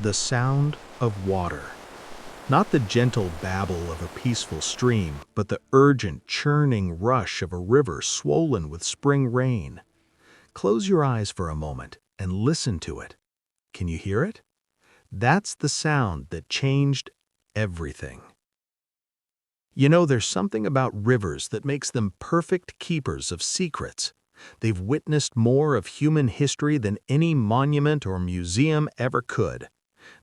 The sound of water. Not the gentle babble of a peaceful stream, but the urgent, churning rush of a river swollen with spring rain. Close your eyes for a moment and listen to it. Can you hear it? That's the sound that changed everything. You know, there's something about rivers that makes them perfect keepers of secrets. They've witnessed more of human history than any monument or museum ever could.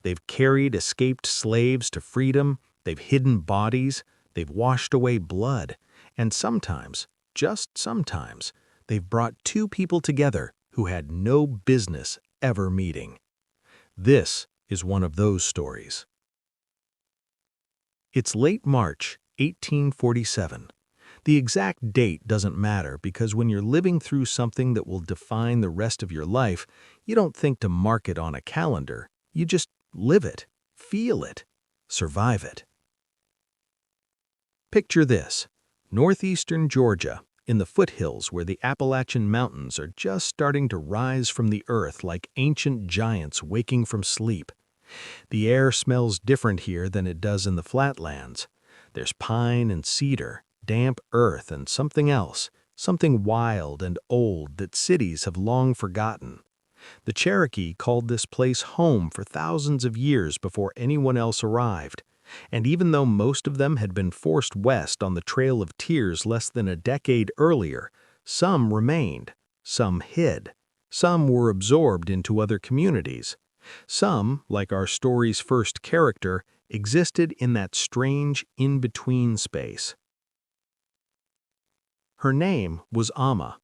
They've carried escaped slaves to freedom, they've hidden bodies, they've washed away blood, and sometimes, just sometimes, they've brought two people together who had no business ever meeting. This is one of those stories. It's late March, 1847. The exact date doesn't matter because when you're living through something that will define the rest of your life, you don't think to mark it on a calendar. You just live it, feel it, survive it. Picture this: northeastern Georgia, in the foothills where the Appalachian Mountains are just starting to rise from the earth like ancient giants waking from sleep. The air smells different here than it does in the flatlands. There's pine and cedar, damp earth, and something else, something wild and old that cities have long forgotten. The Cherokee called this place home for thousands of years before anyone else arrived, and even though most of them had been forced west on the Trail of Tears less than a decade earlier, some remained, some hid, some were absorbed into other communities. Some, like our story's first character, existed in that strange in-between space. Her name was Amma.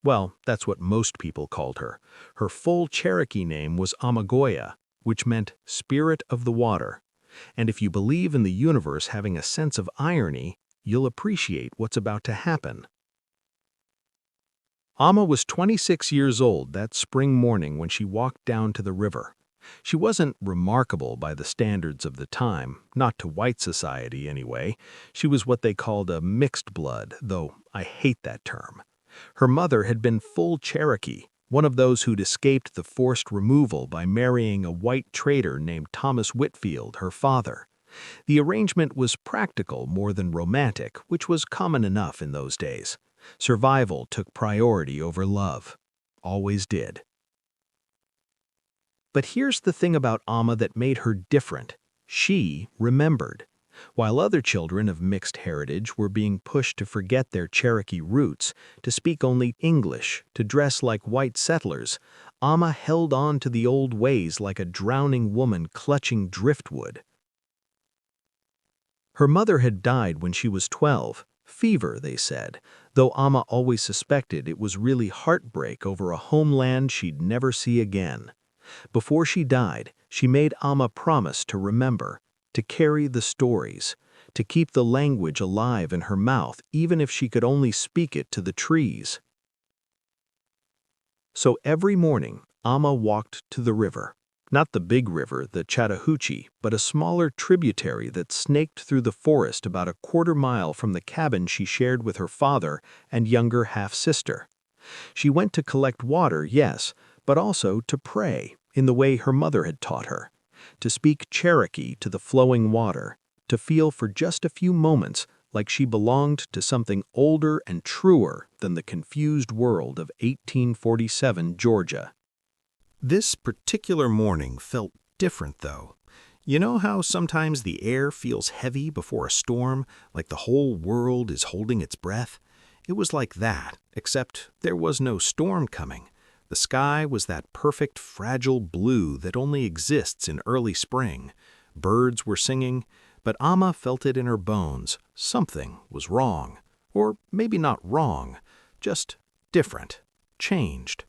Well, that's what most people called her. Her full Cherokee name was Amagoya, which meant spirit of the water. And if you believe in the universe having a sense of irony, you'll appreciate what's about to happen. Amma was 26 years old that spring morning when she walked down to the river. She wasn't remarkable by the standards of the time, not to white society anyway. She was what they called a mixed blood, though I hate that term. Her mother had been full Cherokee, one of those who'd escaped the forced removal by marrying a white trader named Thomas Whitfield, her father. The arrangement was practical more than romantic, which was common enough in those days. Survival took priority over love. Always did. But here's the thing about Amma that made her different. She remembered. While other children of mixed heritage were being pushed to forget their Cherokee roots, to speak only English, to dress like white settlers, Amma held on to the old ways like a drowning woman clutching driftwood. Her mother had died when she was 12, fever, they said, though Amma always suspected it was really heartbreak over a homeland she'd never see again. Before she died, she made Amma promise to remember, to carry the stories, to keep the language alive in her mouth even if she could only speak it to the trees. So every morning, Amma walked to the river. Not the big river, the Chattahoochee, but a smaller tributary that snaked through the forest about a quarter-mile from the cabin she shared with her father and younger half-sister. She went to collect water, yes, but also to pray in the way her mother had taught her, to speak Cherokee to the flowing water, to feel for just a few moments like she belonged to something older and truer than the confused world of 1847 Georgia. This particular morning felt different, though. You know how sometimes the air feels heavy before a storm, like the whole world is holding its breath? It was like that, except there was no storm coming. The sky was that perfect, fragile blue that only exists in early spring. Birds were singing, but Amma felt it in her bones. Something was wrong. Or maybe not wrong, just different, changed.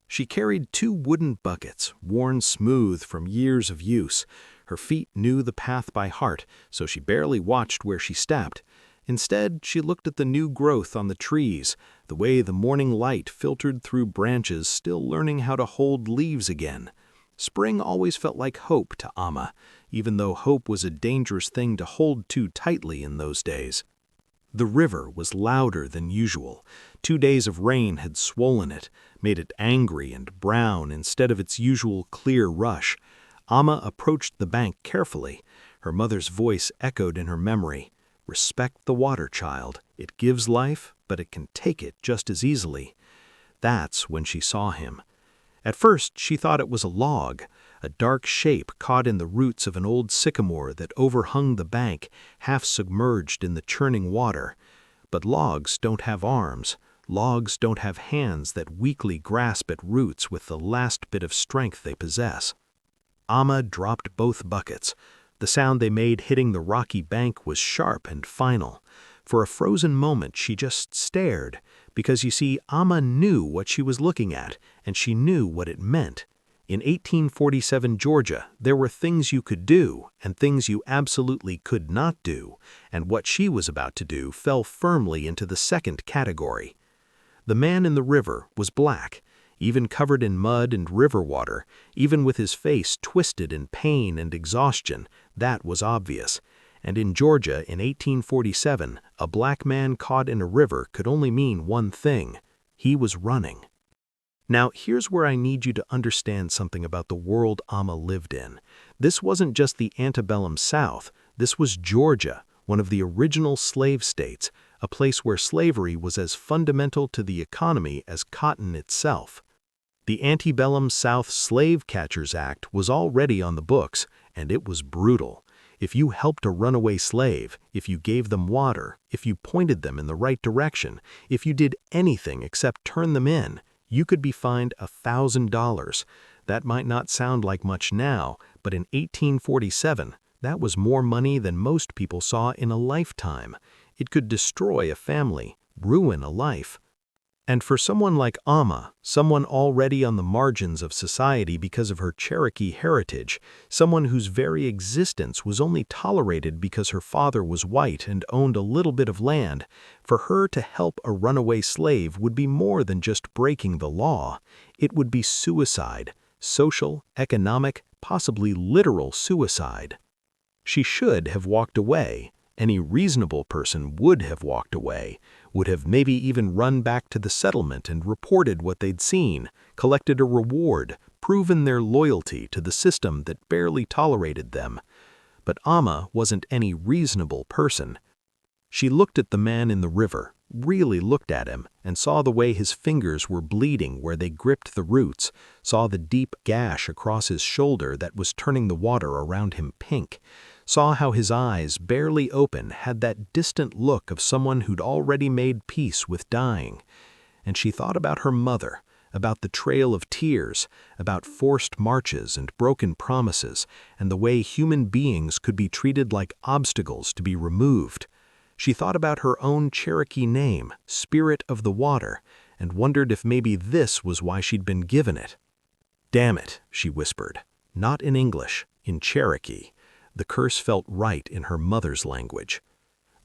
She carried 2 wooden buckets, worn smooth from years of use. Her feet knew the path by heart, so she barely watched where she stepped. Instead, she looked at the new growth on the trees, the way the morning light filtered through branches still learning how to hold leaves again. Spring always felt like hope to Amma, even though hope was a dangerous thing to hold too tightly in those days. The river was louder than usual. 2 days of rain had swollen it, made it angry and brown instead of its usual clear rush. Amma approached the bank carefully. Her mother's voice echoed in her memory. "Respect the water, child. It gives life, but it can take it just as easily." That's when she saw him. At first, she thought it was a log, a dark shape caught in the roots of an old sycamore that overhung the bank, half submerged in the churning water. But logs don't have arms. Logs don't have hands that weakly grasp at roots with the last bit of strength they possess. Amma dropped both buckets. The sound they made hitting the rocky bank was sharp and final. For a frozen moment she just stared, because you see, Amma knew what she was looking at, and she knew what it meant. In 1847 Georgia, there were things you could do, and things you absolutely could not do, and what she was about to do fell firmly into the second category. The man in the river was black, even covered in mud and river water, even with his face twisted in pain and exhaustion. That was obvious. And in Georgia in 1847, a black man caught in a river could only mean one thing: he was running. Now, here's where I need you to understand something about the world Amma lived in. This wasn't just the antebellum South. This was Georgia, one of the original slave states, a place where slavery was as fundamental to the economy as cotton itself. The Antebellum South Slave Catchers Act was already on the books, and it was brutal. If you helped a runaway slave, if you gave them water, if you pointed them in the right direction, if you did anything except turn them in, you could be fined $1,000. That might not sound like much now, but in 1847, that was more money than most people saw in a lifetime. It could destroy a family, ruin a life. And for someone like Amma, someone already on the margins of society because of her Cherokee heritage, someone whose very existence was only tolerated because her father was white and owned a little bit of land, for her to help a runaway slave would be more than just breaking the law. It would be suicide, social, economic, possibly literal suicide. She should have walked away. Any reasonable person would have walked away, would have maybe even run back to the settlement and reported what they'd seen, collected a reward, proven their loyalty to the system that barely tolerated them. But Amma wasn't any reasonable person. She looked at the man in the river, really looked at him, and saw the way his fingers were bleeding where they gripped the roots, saw the deep gash across his shoulder that was turning the water around him pink, saw how his eyes, barely open, had that distant look of someone who'd already made peace with dying. And she thought about her mother, about the trail of tears, about forced marches and broken promises, and the way human beings could be treated like obstacles to be removed. She thought about her own Cherokee name, Spirit of the Water, and wondered if maybe this was why she'd been given it. "Damn it," she whispered. Not in English, in Cherokee. The curse felt right in her mother's language.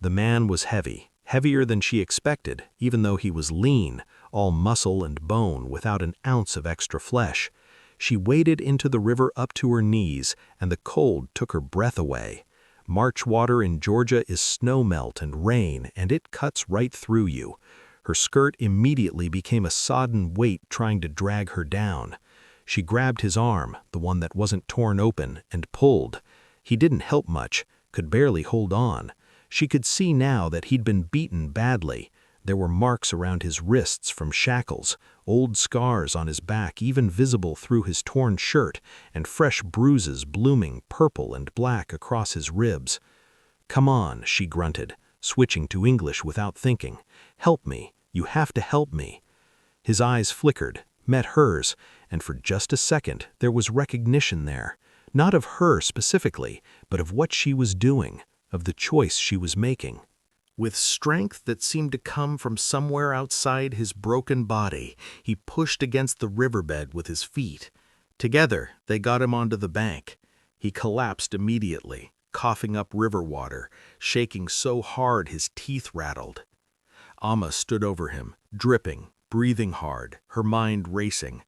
The man was heavy, heavier than she expected, even though he was lean, all muscle and bone without an ounce of extra flesh. She waded into the river up to her knees, and the cold took her breath away. March water in Georgia is snow melt and rain, and it cuts right through you. Her skirt immediately became a sodden weight trying to drag her down. She grabbed his arm, the one that wasn't torn open, and pulled. He didn't help much, could barely hold on. She could see now that he'd been beaten badly. There were marks around his wrists from shackles, old scars on his back even visible through his torn shirt, and fresh bruises blooming purple and black across his ribs. "Come on," she grunted, switching to English without thinking. "Help me. You have to help me." His eyes flickered, met hers, and for just a second there was recognition there. Not of her specifically, but of what she was doing, of the choice she was making. With strength that seemed to come from somewhere outside his broken body, he pushed against the riverbed with his feet. Together, they got him onto the bank. He collapsed immediately, coughing up river water, shaking so hard his teeth rattled. Amma stood over him, dripping, breathing hard, her mind racing.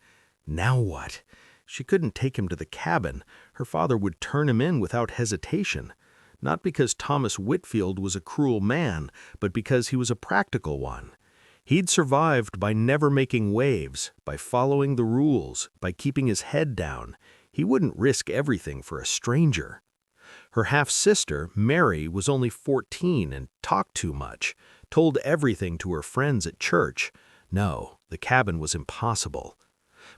Now what? She couldn't take him to the cabin. Her father would turn him in without hesitation. Not because Thomas Whitfield was a cruel man, but because he was a practical one. He'd survived by never making waves, by following the rules, by keeping his head down. He wouldn't risk everything for a stranger. Her half-sister, Mary, was only 14 and talked too much, told everything to her friends at church. No, the cabin was impossible.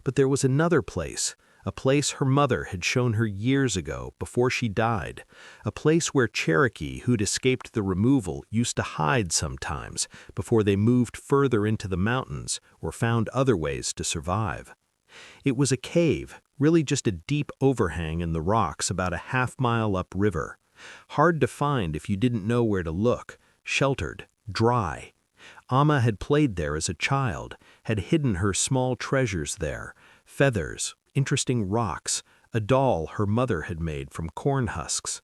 But there was another place, a place her mother had shown her years ago before she died, a place where Cherokee, who'd escaped the removal, used to hide sometimes before they moved further into the mountains or found other ways to survive. It was a cave, really just a deep overhang in the rocks about a half-mile upriver. Hard to find if you didn't know where to look, sheltered, dry. Amma had played there as a child, had hidden her small treasures there, feathers, interesting rocks, a doll her mother had made from corn husks.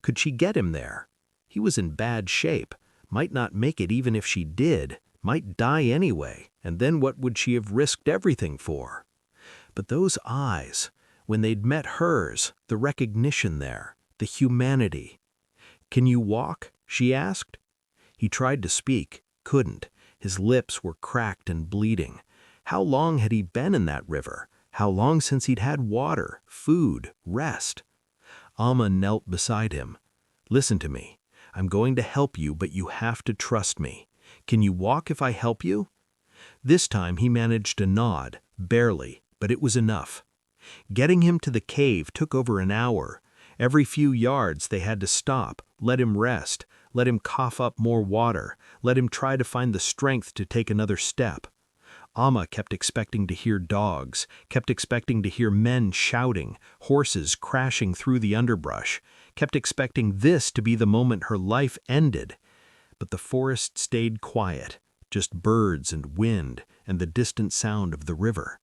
Could she get him there? He was in bad shape, might not make it even if she did, might die anyway, and then what would she have risked everything for? But those eyes, when they'd met hers, the recognition there, the humanity. "Can you walk?" she asked. He tried to speak, couldn't. His lips were cracked and bleeding. How long had he been in that river? How long since he'd had water, food, rest? Amma knelt beside him. "Listen to me. I'm going to help you, but you have to trust me. Can you walk if I help you?" This time he managed a nod, barely, but it was enough. Getting him to the cave took over an hour. Every few yards they had to stop, let him rest, let him cough up more water, let him try to find the strength to take another step. Amma kept expecting to hear dogs, kept expecting to hear men shouting, horses crashing through the underbrush, kept expecting this to be the moment her life ended. But the forest stayed quiet, just birds and wind and the distant sound of the river.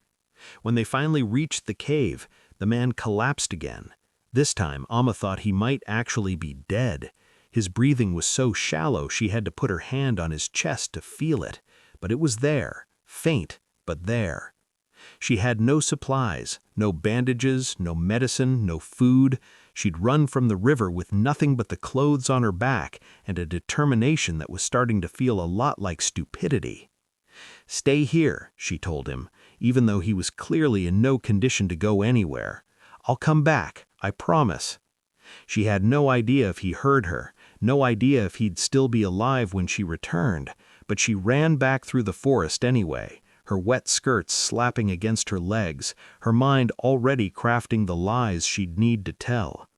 When they finally reached the cave, the man collapsed again. This time, Amma thought he might actually be dead. His breathing was so shallow she had to put her hand on his chest to feel it, but it was there, faint, but there. She had no supplies, no bandages, no medicine, no food. She'd run from the river with nothing but the clothes on her back and a determination that was starting to feel a lot like stupidity. "Stay here," she told him, even though he was clearly in no condition to go anywhere. "I'll come back, I promise." She had no idea if he heard her, no idea if he'd still be alive when she returned, but she ran back through the forest anyway, her wet skirts slapping against her legs, her mind already crafting the lies she'd need to tell.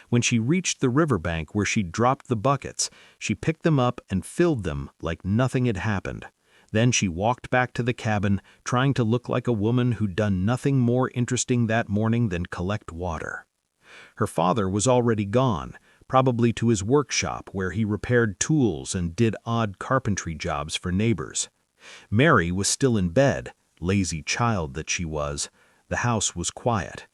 When she reached the riverbank where she'd dropped the buckets, she picked them up and filled them like nothing had happened. Then she walked back to the cabin, trying to look like a woman who'd done nothing more interesting that morning than collect water. Her father was already gone, probably to his workshop where he repaired tools and did odd carpentry jobs for neighbors. Mary was still in bed, lazy child that she was. The house was quiet.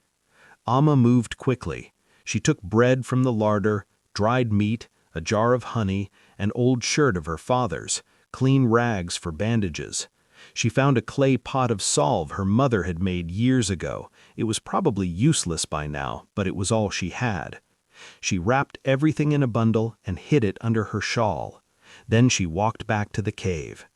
Amma moved quickly. She took bread from the larder, dried meat, a jar of honey, an old shirt of her father's, clean rags for bandages. She found a clay pot of salve her mother had made years ago. It was probably useless by now, but it was all she had. She wrapped everything in a bundle and hid it under her shawl. Then she walked back to the cave.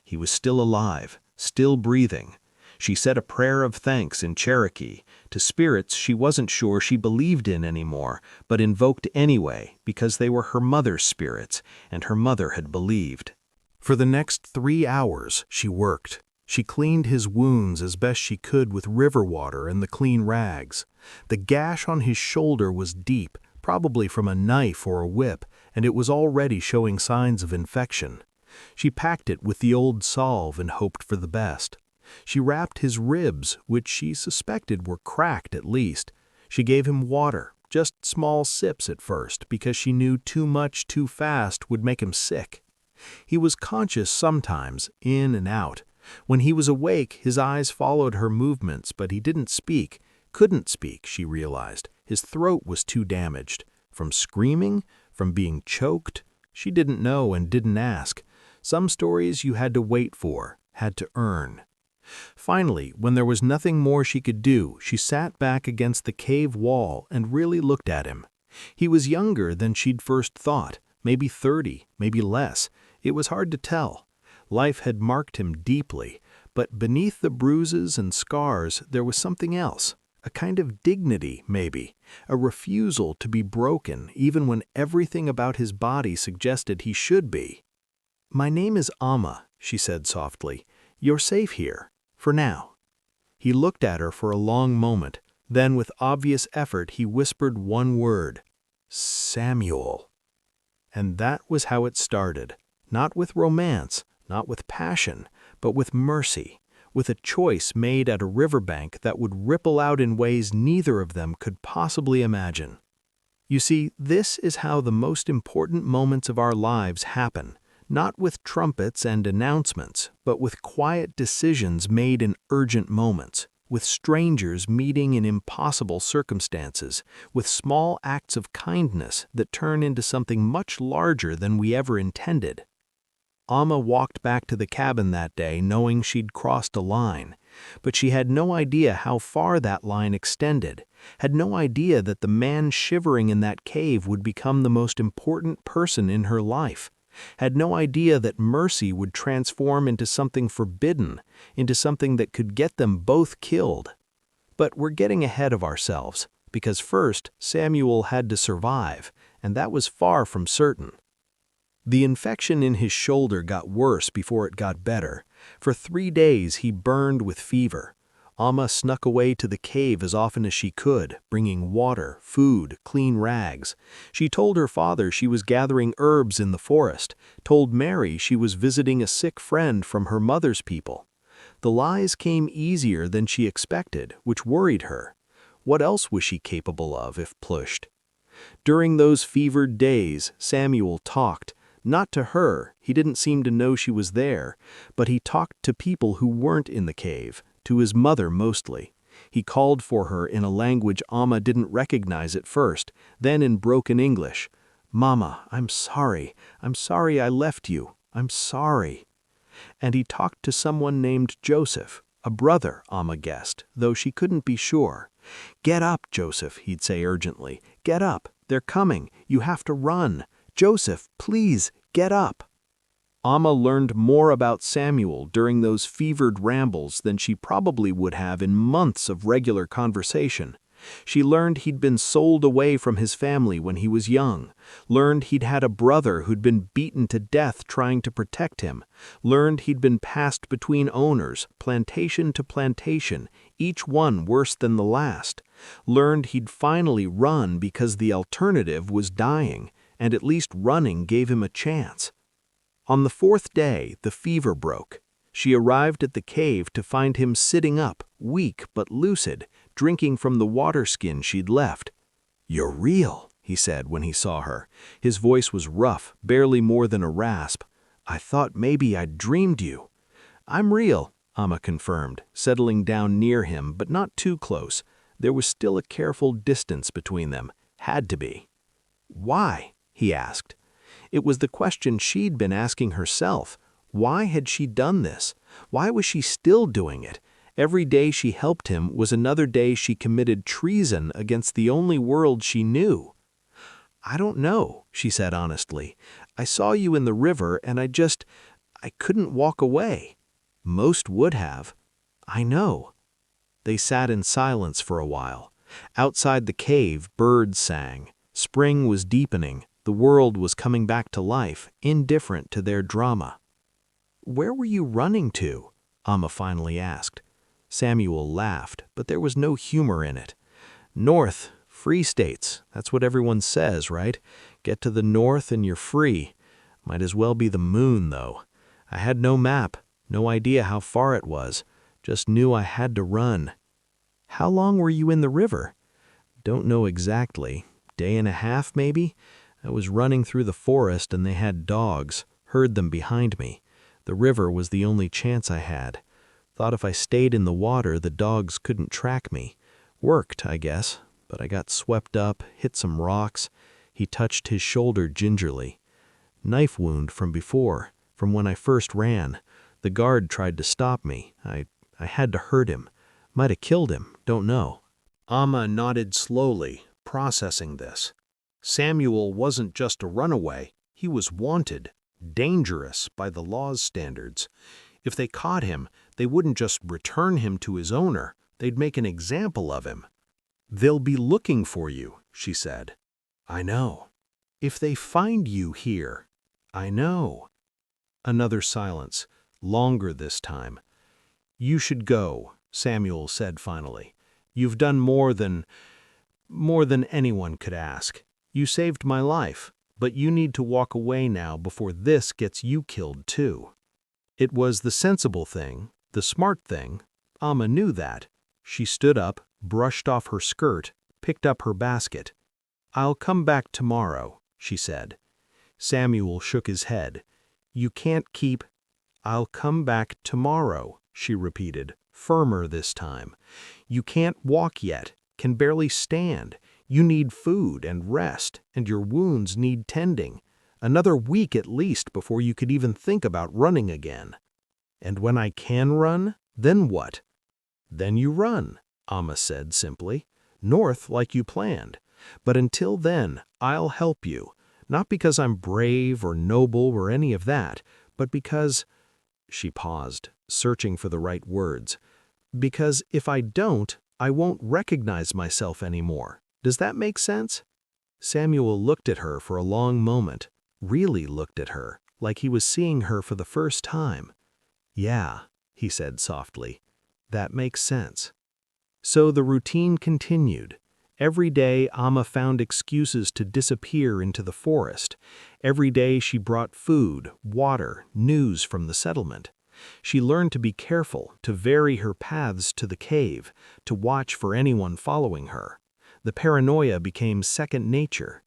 He was still alive, still breathing. She said a prayer of thanks in Cherokee, to spirits she wasn't sure she believed in anymore, but invoked anyway because they were her mother's spirits, and her mother had believed. For the next 3 hours, she worked. She cleaned his wounds as best she could with river water and the clean rags. The gash on his shoulder was deep, probably from a knife or a whip, and it was already showing signs of infection. She packed it with the old salve and hoped for the best. She wrapped his ribs, which she suspected were cracked at least. She gave him water, just small sips at first, because she knew too much too fast would make him sick. He was conscious sometimes, in and out. When he was awake, his eyes followed her movements, but he didn't speak, couldn't speak, she realized. His throat was too damaged. From screaming? From being choked? She didn't know and didn't ask. Some stories you had to wait for, had to earn. Finally, when there was nothing more she could do, she sat back against the cave wall and really looked at him. He was younger than she'd first thought, maybe 30, maybe less. It was hard to tell. Life had marked him deeply, but beneath the bruises and scars there was something else, A kind of dignity, maybe, a refusal to be broken even when everything about his body suggested he should be. "My name is Amma," she said softly. "You're safe here, for now." He looked at her for a long moment, then with obvious effort he whispered one word: "Samuel." And that was how it started, not with romance, not with passion, but with mercy, with a choice made at a riverbank that would ripple out in ways neither of them could possibly imagine. You see, this is how the most important moments of our lives happen, not with trumpets and announcements, but with quiet decisions made in urgent moments, with strangers meeting in impossible circumstances, with small acts of kindness that turn into something much larger than we ever intended. Amma walked back to the cabin that day knowing she'd crossed a line, but she had no idea how far that line extended, had no idea that the man shivering in that cave would become the most important person in her life, had no idea that mercy would transform into something forbidden, into something that could get them both killed. But we're getting ahead of ourselves, because first Samuel had to survive, and that was far from certain. The infection in his shoulder got worse before it got better. For 3 days he burned with fever. Amma snuck away to the cave as often as she could, bringing water, food, clean rags. She told her father she was gathering herbs in the forest, told Mary she was visiting a sick friend from her mother's people. The lies came easier than she expected, which worried her. What else was she capable of if pushed? During those fevered days, Samuel talked. Not to her, he didn't seem to know she was there, but he talked to people who weren't in the cave, to his mother mostly. He called for her in a language Amma didn't recognize at first, then in broken English. "Mama, I'm sorry I left you, I'm sorry." And he talked to someone named Joseph, a brother, Amma guessed, though she couldn't be sure. "Get up, Joseph," he'd say urgently. "Get up, they're coming, you have to run. Joseph, please, get up." Amma learned more about Samuel during those fevered rambles than she probably would have in months of regular conversation. She learned he'd been sold away from his family when he was young, learned he'd had a brother who'd been beaten to death trying to protect him, learned he'd been passed between owners, plantation to plantation, each one worse than the last, learned he'd finally run because the alternative was dying, and at least running gave him a chance. On the 4th day, the fever broke. She arrived at the cave to find him sitting up, weak but lucid, drinking from the water skin she'd left. "You're real," he said when he saw her. His voice was rough, barely more than a rasp. "I thought maybe I'd dreamed you." "I'm real," Amma confirmed, settling down near him, but not too close. There was still a careful distance between them. Had to be. "Why?" he asked. It was the question she'd been asking herself. Why had she done this? Why was she still doing it? Every day she helped him was another day she committed treason against the only world she knew. "I don't know," she said honestly. "I saw you in the river and I couldn't walk away." "Most would have." "I know." They sat in silence for a while. Outside the cave, birds sang. Spring was deepening. The world was coming back to life, indifferent to their drama. "Where were you running to?" Amma finally asked. Samuel laughed, but there was no humor in it. "North, free states, that's what everyone says, right? Get to the north and you're free. Might as well be the moon, though. I had no map, no idea how far it was, just knew I had to run." "How long were you in the river?" "Don't know exactly. Day and a half, maybe? I was running through the forest and they had dogs, heard them behind me. The river was the only chance I had. Thought if I stayed in the water, the dogs couldn't track me. Worked, I guess, but I got swept up, hit some rocks." He touched his shoulder gingerly. "Knife wound from before, from when I first ran. The guard tried to stop me. I had to hurt him. Might have killed him, don't know." Amma nodded slowly, processing this. Samuel wasn't just a runaway, he was wanted, dangerous by the law's standards. If they caught him, they wouldn't just return him to his owner, They'd make an example of him. "They'll be looking for you," she said. "I know. If they find you here." "I know." Another silence, longer this time. "You should go," Samuel said finally. "You've done more than anyone could ask. You saved my life, but you need to walk away now before this gets you killed too." It was the sensible thing, the smart thing. Amma knew that. She stood up, brushed off her skirt, picked up her basket. "I'll come back tomorrow," she said. Samuel shook his head. "You can't keep—" "I'll come back tomorrow," she repeated, firmer this time. "You can't walk yet, can barely stand. You need food and rest, and your wounds need tending. Another week at least before you could even think about running again." "And when I can run, then what?" "Then you run," Amma said simply. "North like you planned. But until then, I'll help you. Not because I'm brave or noble or any of that, but because—" She paused, searching for the right words. "Because if I don't, I won't recognize myself anymore. Does that make sense?" Samuel looked at her for a long moment, really looked at her, like he was seeing her for the first time. "Yeah," he said softly, "that makes sense." So the routine continued. Every day Amma found excuses to disappear into the forest. Every day she brought food, water, news from the settlement. She learned to be careful, to vary her paths to the cave, to watch for anyone following her. The paranoia became second nature.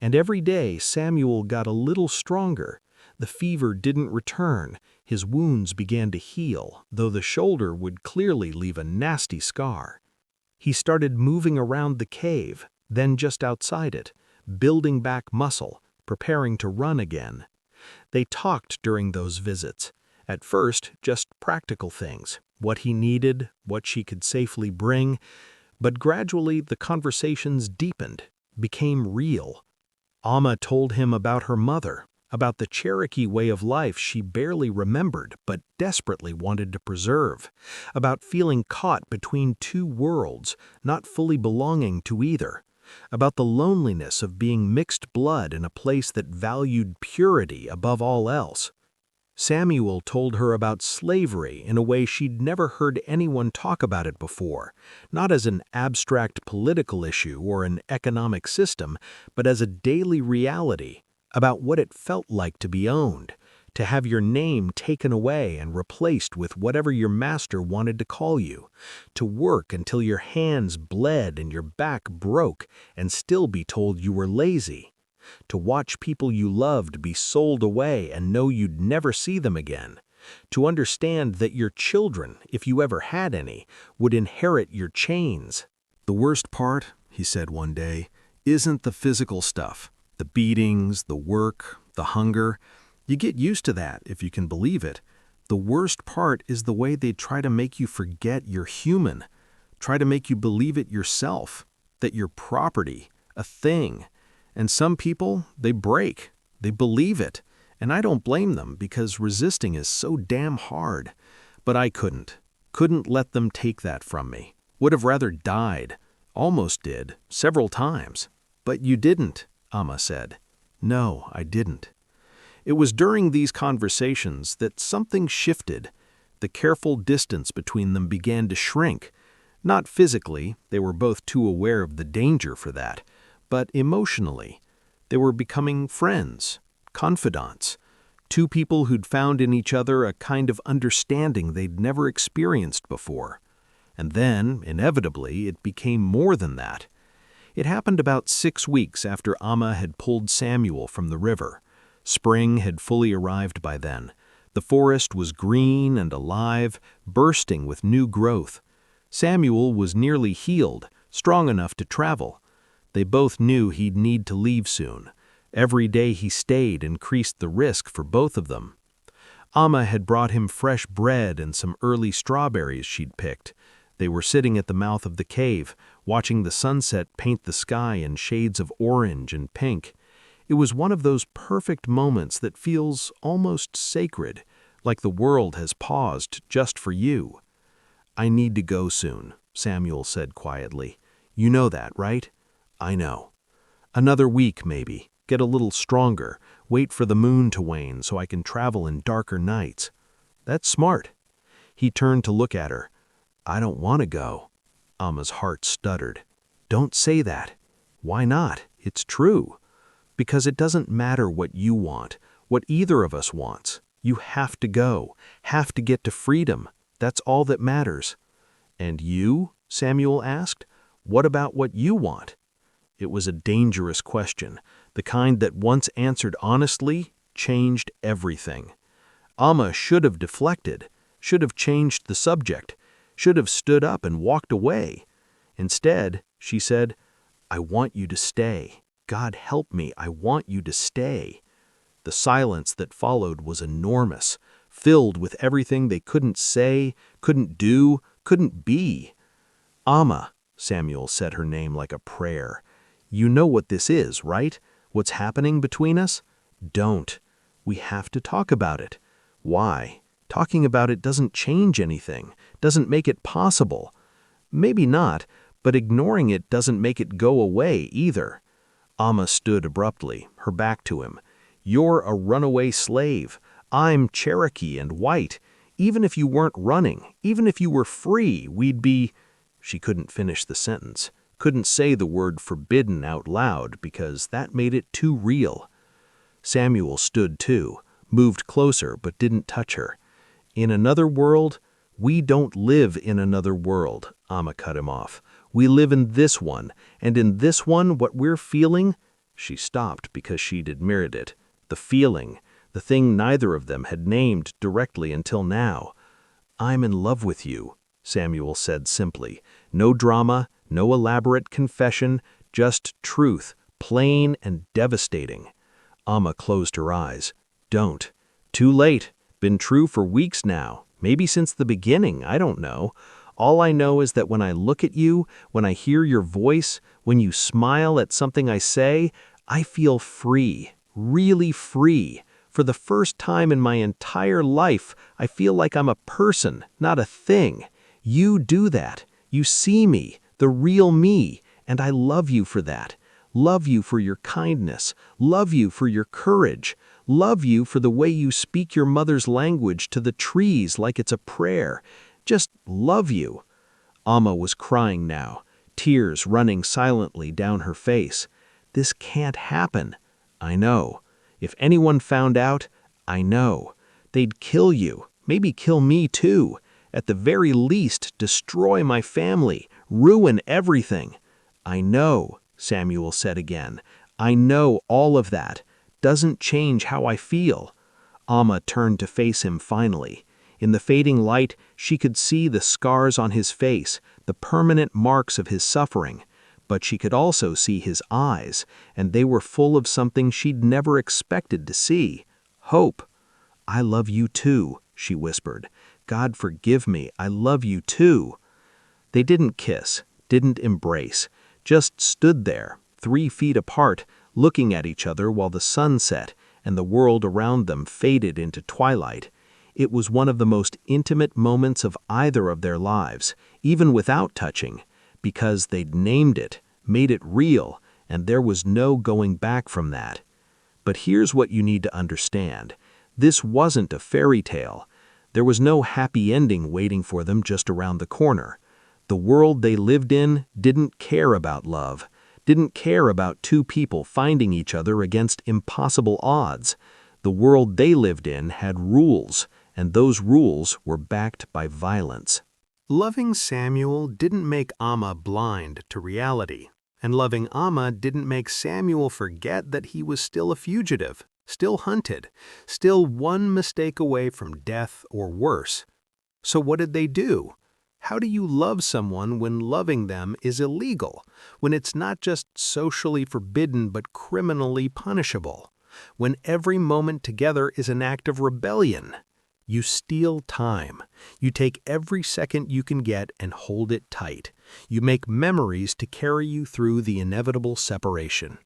And every day Samuel got a little stronger. The fever didn't return. His wounds began to heal, though the shoulder would clearly leave a nasty scar. He started moving around the cave, then just outside it, building back muscle, preparing to run again. They talked during those visits. At first, just practical things, what he needed, what she could safely bring, but gradually the conversations deepened, became real. Amma told him about her mother, about the Cherokee way of life she barely remembered but desperately wanted to preserve, about feeling caught between two worlds, not fully belonging to either, about the loneliness of being mixed blood in a place that valued purity above all else. Samuel told her about slavery in a way she'd never heard anyone talk about it before, not as an abstract political issue or an economic system, but as a daily reality, about what it felt like to be owned, to have your name taken away and replaced with whatever your master wanted to call you, to work until your hands bled and your back broke and still be told you were lazy, to watch people you loved be sold away and know you'd never see them again, to understand that your children, if you ever had any, would inherit your chains. "The worst part," he said one day, "isn't the physical stuff, the beatings, the work, the hunger. You get used to that if you can believe it. The worst part is the way they try to make you forget you're human, try to make you believe it yourself, that you're property, a thing. And some people, they break, they believe it, and I don't blame them because resisting is so damn hard. But I couldn't let them take that from me. Would have rather died. Almost did, several times. But you didn't," Amma said. "No, I didn't." It was during these conversations that something shifted. The careful distance between them began to shrink. Not physically, they were both too aware of the danger for that, but emotionally. They were becoming friends, confidants, two people who'd found in each other a kind of understanding they'd never experienced before. And then, inevitably, it became more than that. It happened about 6 weeks after Amma had pulled Samuel from the river. Spring had fully arrived by then. The forest was green and alive, bursting with new growth. Samuel was nearly healed, strong enough to travel. They both knew he'd need to leave soon. Every day he stayed increased the risk for both of them. Amma had brought him fresh bread and some early strawberries she'd picked. They were sitting at the mouth of the cave, watching the sunset paint the sky in shades of orange and pink. It was one of those perfect moments that feels almost sacred, like the world has paused just for you. "I need to go soon," Samuel said quietly. "You know that, right?" "I know." "Another week, maybe. Get a little stronger. Wait for the moon to wane so I can travel in darker nights." "That's smart." He turned to look at her. "I don't want to go." Amma's heart stuttered. "Don't say that." "Why not? It's true." "Because it doesn't matter what you want, what either of us wants. You have to go, have to get to freedom. That's all that matters." "And you?" Samuel asked. "What about what you want?" It was a dangerous question, the kind that once answered honestly changed everything. Amma should have deflected, should have changed the subject, should have stood up and walked away. Instead, she said, "I want you to stay. God help me, I want you to stay." The silence that followed was enormous, filled with everything they couldn't say, couldn't do, couldn't be. "Amma," Samuel said her name like a prayer. "You know what this is, right? What's happening between us? Don't. We have to talk about it." "Why? Talking about it doesn't change anything, doesn't make it possible." "Maybe not, but ignoring it doesn't make it go away either." Amma stood abruptly, her back to him. "You're a runaway slave. I'm Cherokee and white. Even if you weren't running, even if you were free, we'd be—" She couldn't finish the sentence, couldn't say the word forbidden out loud because that made it too real. Samuel stood too, moved closer but didn't touch her. "In another world?" "We don't live in another world," Amma cut him off. "We live in this one, and in this one what we're feeling—" She stopped because she'd admired it. The feeling, the thing neither of them had named directly until now. "I'm in love with you," Samuel said simply. No drama, no elaborate confession, just truth, plain and devastating. Amma closed her eyes. "Don't. Too late. Been true for weeks now, maybe since the beginning, I don't know. All I know is that when I look at you, when I hear your voice, when you smile at something I say, I feel free, really free. For the first time in my entire life, I feel like I'm a person, not a thing. You do that. You see me, the real me, and I love you for that. Love you for your kindness. Love you for your courage. Love you for the way you speak your mother's language to the trees like it's a prayer. Just love you." Amma was crying now, tears running silently down her face. "This can't happen." "I know. If anyone found out, I know. They'd kill you, maybe kill me too. At the very least, destroy my family, ruin everything." "I know," Samuel said again. "I know all of that. Doesn't change how I feel." Amma turned to face him finally. In the fading light, she could see the scars on his face, the permanent marks of his suffering. But she could also see his eyes, and they were full of something she'd never expected to see. Hope. "I love you too," she whispered. "God forgive me, I love you too." They didn't kiss, didn't embrace, just stood there, 3 feet apart, looking at each other while the sun set and the world around them faded into twilight. It was one of the most intimate moments of either of their lives, even without touching, because they'd named it, made it real, and there was no going back from that. But here's what you need to understand. This wasn't a fairy tale. There was no happy ending waiting for them just around the corner. The world they lived in didn't care about love, didn't care about two people finding each other against impossible odds. The world they lived in had rules, and those rules were backed by violence. Loving Samuel didn't make Amma blind to reality, and loving Amma didn't make Samuel forget that he was still a fugitive, still hunted, still one mistake away from death or worse. So what did they do? How do you love someone when loving them is illegal, when it's not just socially forbidden but criminally punishable, when every moment together is an act of rebellion? You steal time. You take every second you can get and hold it tight. You make memories to carry you through the inevitable separation.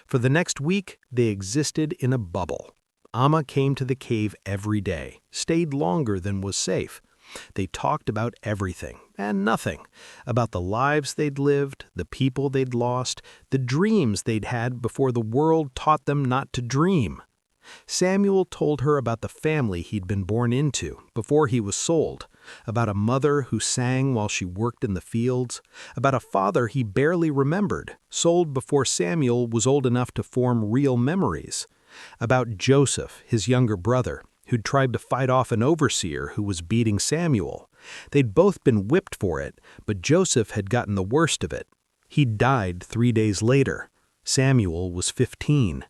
For the next week, they existed in a bubble. Amma came to the cave every day, stayed longer than was safe. They talked about everything and nothing, about the lives they'd lived, the people they'd lost, the dreams they'd had before the world taught them not to dream. Samuel told her about the family he'd been born into before he was sold, about a mother who sang while she worked in the fields, about a father he barely remembered, sold before Samuel was old enough to form real memories, about Joseph, his younger brother, who'd tried to fight off an overseer who was beating Samuel. They'd both been whipped for it, but Joseph had gotten the worst of it. He'd died 3 days later. Samuel was 15.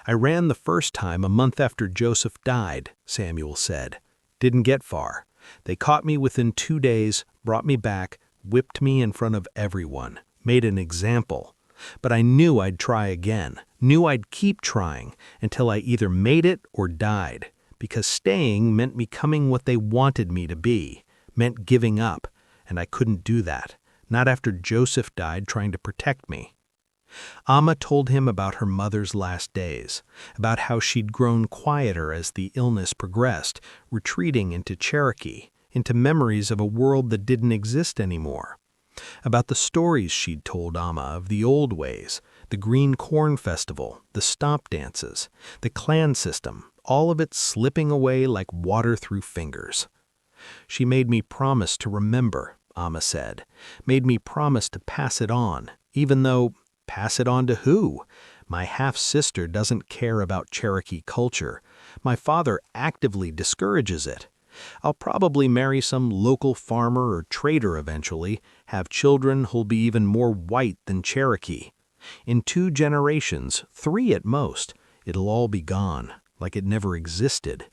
"I ran the first time a month after Joseph died," Samuel said. "Didn't get far. They caught me within 2 days, brought me back, whipped me in front of everyone, made an example. But I knew I'd try again, knew I'd keep trying until I either made it or died, because staying meant becoming what they wanted me to be, meant giving up, and I couldn't do that, not after Joseph died trying to protect me." Amma told him about her mother's last days, about how she'd grown quieter as the illness progressed, retreating into Cherokee, into memories of a world that didn't exist anymore. About the stories she'd told Amma of the old ways, the Green Corn Festival, the stomp dances, the clan system, all of it slipping away like water through fingers. "She made me promise to remember," Amma said, "made me promise to pass it on, even though, pass it on to who? My half-sister doesn't care about Cherokee culture. My father actively discourages it. I'll probably marry some local farmer or trader eventually, have children who'll be even more white than Cherokee. In 2 generations, 3 at most, it'll all be gone, like it never existed."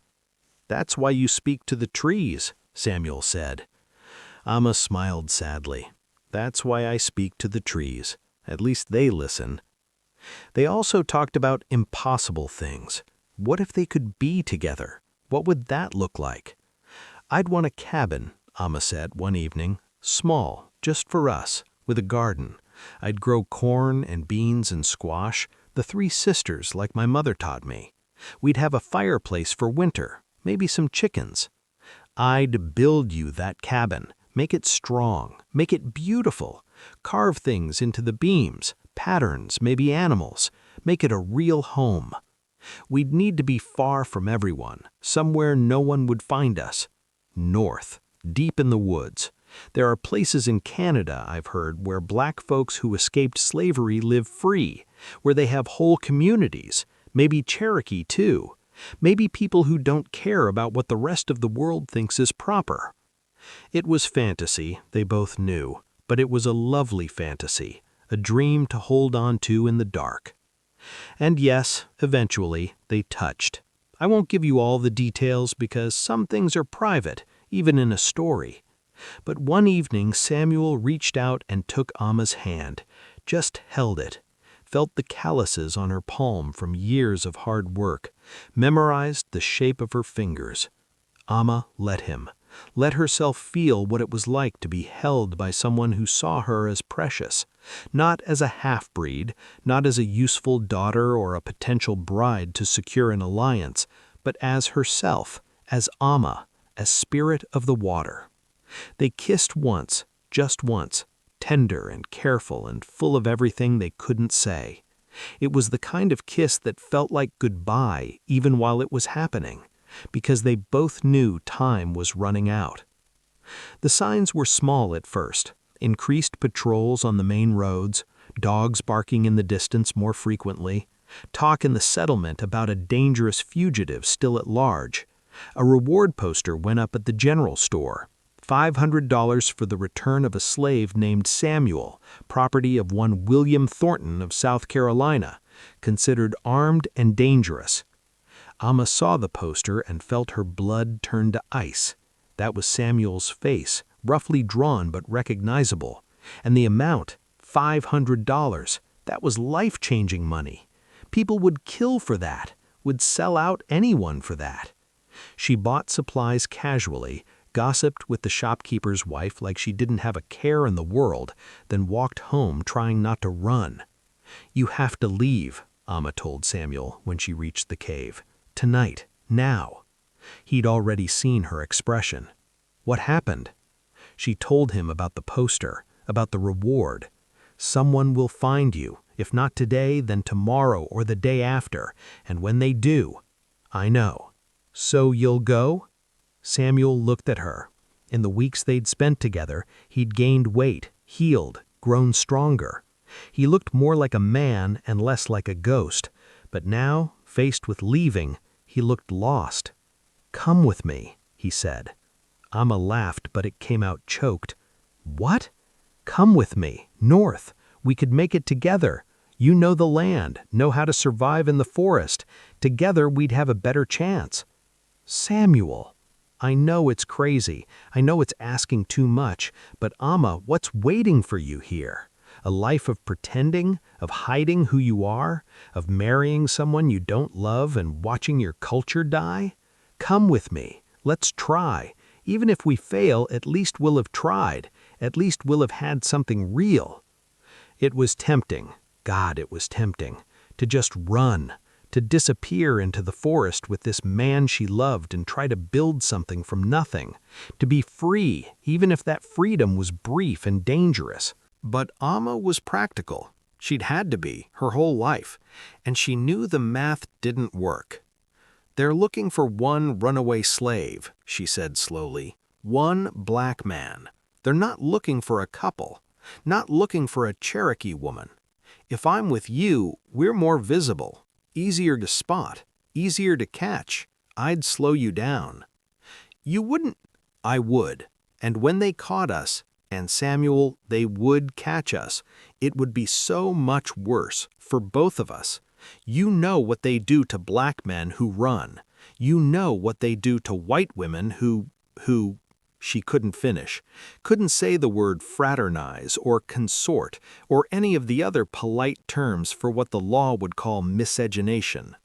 "That's why you speak to the trees," Samuel said. Amma smiled sadly. "That's why I speak to the trees. At least they listen." They also talked about impossible things. What if they could be together? What would that look like? "I'd want a cabin," Amma said one evening, "small, just for us, with a garden. I'd grow corn and beans and squash, the 3 sisters like my mother taught me. We'd have a fireplace for winter, maybe some chickens. I'd build you that cabin, make it strong, make it beautiful, carve things into the beams, patterns, maybe animals, make it a real home. We'd need to be far from everyone, somewhere no one would find us. North, deep in the woods. There are places in Canada, I've heard, where black folks who escaped slavery live free, where they have whole communities, maybe Cherokee too, maybe people who don't care about what the rest of the world thinks is proper." It was fantasy, they both knew, but it was a lovely fantasy, a dream to hold on to in the dark. And yes, eventually, they touched. I won't give you all the details because some things are private, even in a story. But one evening Samuel reached out and took Amma's hand, just held it, felt the calluses on her palm from years of hard work, memorized the shape of her fingers. Amma let him, let herself feel what it was like to be held by someone who saw her as precious, not as a half-breed, not as a useful daughter or a potential bride to secure an alliance, but as herself, as Amma, as spirit of the water. They kissed once, just once, tender and careful and full of everything they couldn't say. It was the kind of kiss that felt like goodbye even while it was happening, because they both knew time was running out. The signs were small at first: increased patrols on the main roads, dogs barking in the distance more frequently, talk in the settlement about a dangerous fugitive still at large. A reward poster went up at the general store: $500 for the return of a slave named Samuel, property of one William Thornton of South Carolina, considered armed and dangerous. Amma saw the poster and felt her blood turn to ice. That was Samuel's face, roughly drawn but recognizable. And the amount, $500, that was life-changing money. People would kill for that, would sell out anyone for that. She bought supplies casually, gossiped with the shopkeeper's wife like she didn't have a care in the world, then walked home trying not to run. "You have to leave," Amma told Samuel when she reached the cave. "Tonight, now." He'd already seen her expression. What happened? She told him about the poster, about the reward. Someone will find you, if not today, then tomorrow or the day after, and when they do, I know. So you'll go? Samuel looked at her. In the weeks they'd spent together, he'd gained weight, healed, grown stronger. He looked more like a man and less like a ghost, but now, faced with leaving, he looked lost. "Come with me," he said. Amma laughed, but it came out choked. "What?" "Come with me, north. We could make it together. You know the land, know how to survive in the forest. Together we'd have a better chance." "Samuel, I know it's crazy. I know it's asking too much, but Amma, what's waiting for you here? A life of pretending, of hiding who you are, of marrying someone you don't love and watching your culture die? Come with me. Let's try. Even if we fail, at least we'll have tried. At least we'll have had something real." It was tempting, God, it was tempting, to just run, to disappear into the forest with this man she loved and try to build something from nothing, to be free, even if that freedom was brief and dangerous. But Amma was practical. She'd had to be, her whole life, and she knew the math didn't work. "They're looking for one runaway slave," she said slowly. "One black man. They're not looking for a couple, not looking for a Cherokee woman. If I'm with you, we're more visible, easier to spot, easier to catch. I'd slow you down." "You wouldn't." "I would. And when they caught us, and Samuel, they would catch us, it would be so much worse for both of us. You know what they do to black men who run. You know what they do to white women who, she couldn't finish, couldn't say the word fraternize or consort or any of the other polite terms for what the law would call miscegenation.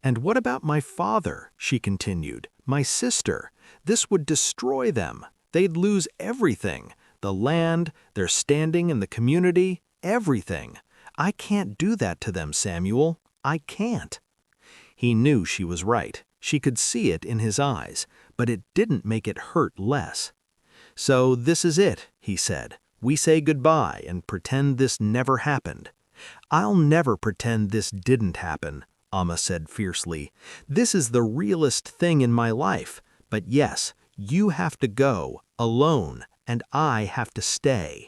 "And what about my father?" she continued. "My sister? This would destroy them. They'd lose everything. The land, their standing in the community, everything. I can't do that to them, Samuel. I can't." He knew she was right. She could see it in his eyes, but it didn't make it hurt less. "So this is it," he said. "We say goodbye and pretend this never happened." "I'll never pretend this didn't happen," Amma said fiercely. "This is the realest thing in my life. But yes, you have to go, alone, and I have to stay."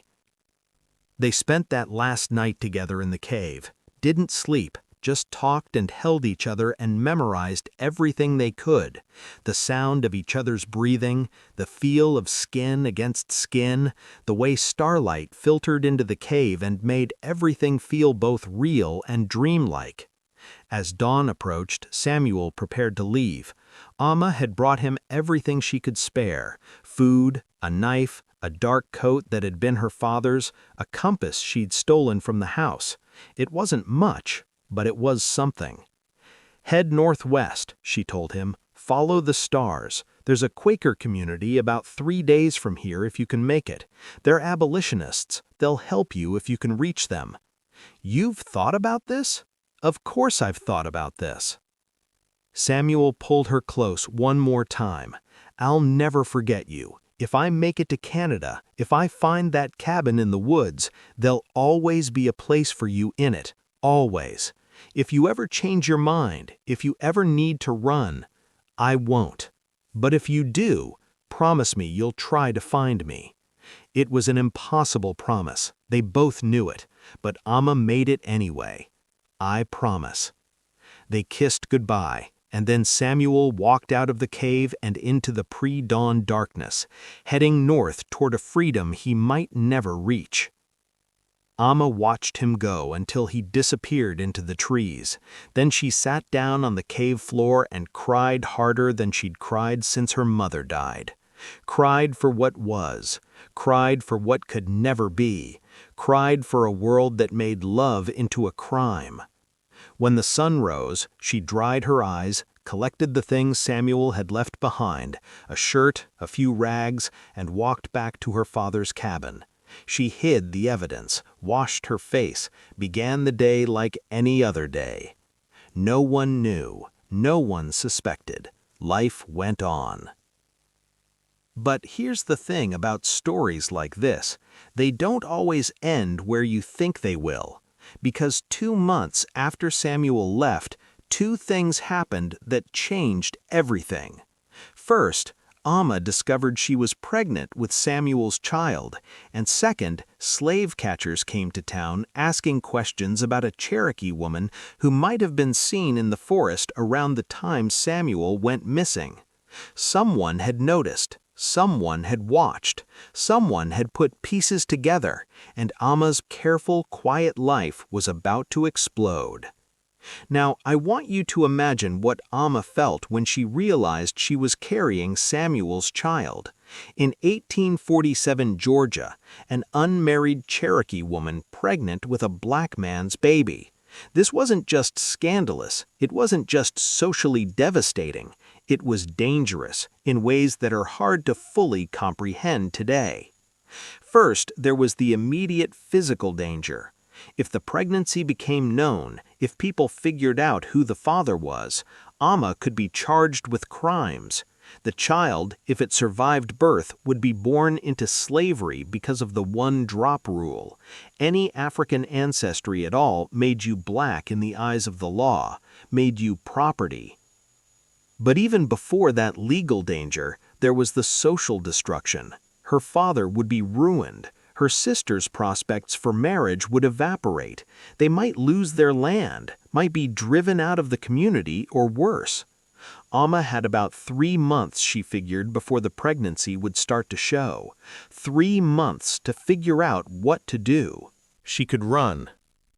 They spent that last night together in the cave, didn't sleep, just talked and held each other and memorized everything they could. The sound of each other's breathing, the feel of skin against skin, the way starlight filtered into the cave and made everything feel both real and dreamlike. As dawn approached, Samuel prepared to leave. Amma had brought him everything she could spare: food, a knife, a dark coat that had been her father's, a compass she'd stolen from the house. It wasn't much, but it was something. "Head northwest," she told him. "Follow the stars. There's a Quaker community about 3 days from here if you can make it. They're abolitionists. They'll help you if you can reach them." "You've thought about this?" "Of course I've thought about this." Samuel pulled her close one more time. "I'll never forget you. If I make it to Canada, if I find that cabin in the woods, there'll always be a place for you in it, always. If you ever change your mind, if you ever need to run, I won't. But if you do, promise me you'll try to find me." It was an impossible promise. They both knew it, but Amma made it anyway. "I promise." They kissed goodbye, and then Samuel walked out of the cave and into the pre-dawn darkness, heading north toward a freedom he might never reach. Amma watched him go until he disappeared into the trees. Then she sat down on the cave floor and cried harder than she'd cried since her mother died. Cried for what was, cried for what could never be, cried for a world that made love into a crime. When the sun rose, she dried her eyes, collected the things Samuel had left behind, a shirt, a few rags, and walked back to her father's cabin. She hid the evidence, washed her face, began the day like any other day. No one knew, no one suspected. Life went on. But here's the thing about stories like this. They don't always end where you think they will. Because 2 months after Samuel left, two things happened that changed everything. First, Amma discovered she was pregnant with Samuel's child, and second, slave catchers came to town asking questions about a Cherokee woman who might have been seen in the forest around the time Samuel went missing. Someone had noticed, someone had watched, someone had put pieces together, and Amma's careful, quiet life was about to explode. Now, I want you to imagine what Amma felt when she realized she was carrying Samuel's child. In 1847 Georgia, an unmarried Cherokee woman pregnant with a black man's baby. This wasn't just scandalous, it wasn't just socially devastating, it was dangerous in ways that are hard to fully comprehend today. First, there was the immediate physical danger. If the pregnancy became known, if people figured out who the father was, Amma could be charged with crimes. The child, if it survived birth, would be born into slavery because of the one-drop rule. Any African ancestry at all made you black in the eyes of the law, made you property. But even before that legal danger, there was the social destruction. Her father would be ruined. Her sister's prospects for marriage would evaporate. They might lose their land, might be driven out of the community, or worse. Amma had about 3 months, she figured, before the pregnancy would start to show. 3 months to figure out what to do. She could run,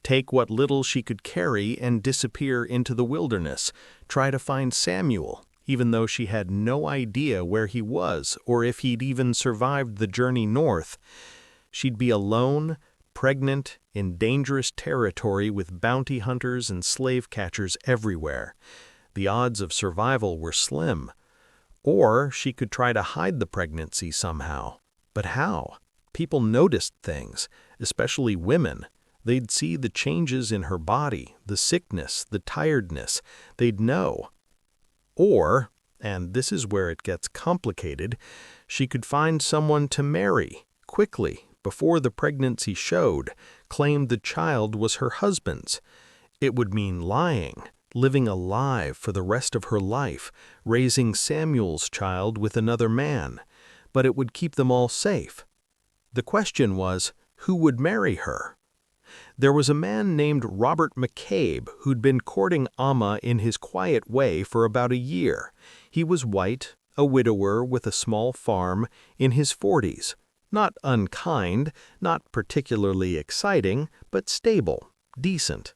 take what little she could carry and disappear into the wilderness, try to find Samuel, even though she had no idea where he was or if he'd even survived the journey north. She'd be alone, pregnant, in dangerous territory with bounty hunters and slave catchers everywhere. The odds of survival were slim. Or she could try to hide the pregnancy somehow. But how? People noticed things, especially women. They'd see the changes in her body, the sickness, the tiredness. They'd know. Or, and this is where it gets complicated, she could find someone to marry, quickly, before the pregnancy showed, claimed the child was her husband's. It would mean lying, living a lie for the rest of her life, raising Samuel's child with another man, but it would keep them all safe. The question was, who would marry her? There was a man named Robert McCabe who'd been courting Amma in his quiet way for about a year. He was white, a widower with a small farm, in his 40s. Not unkind, not particularly exciting, but stable, decent.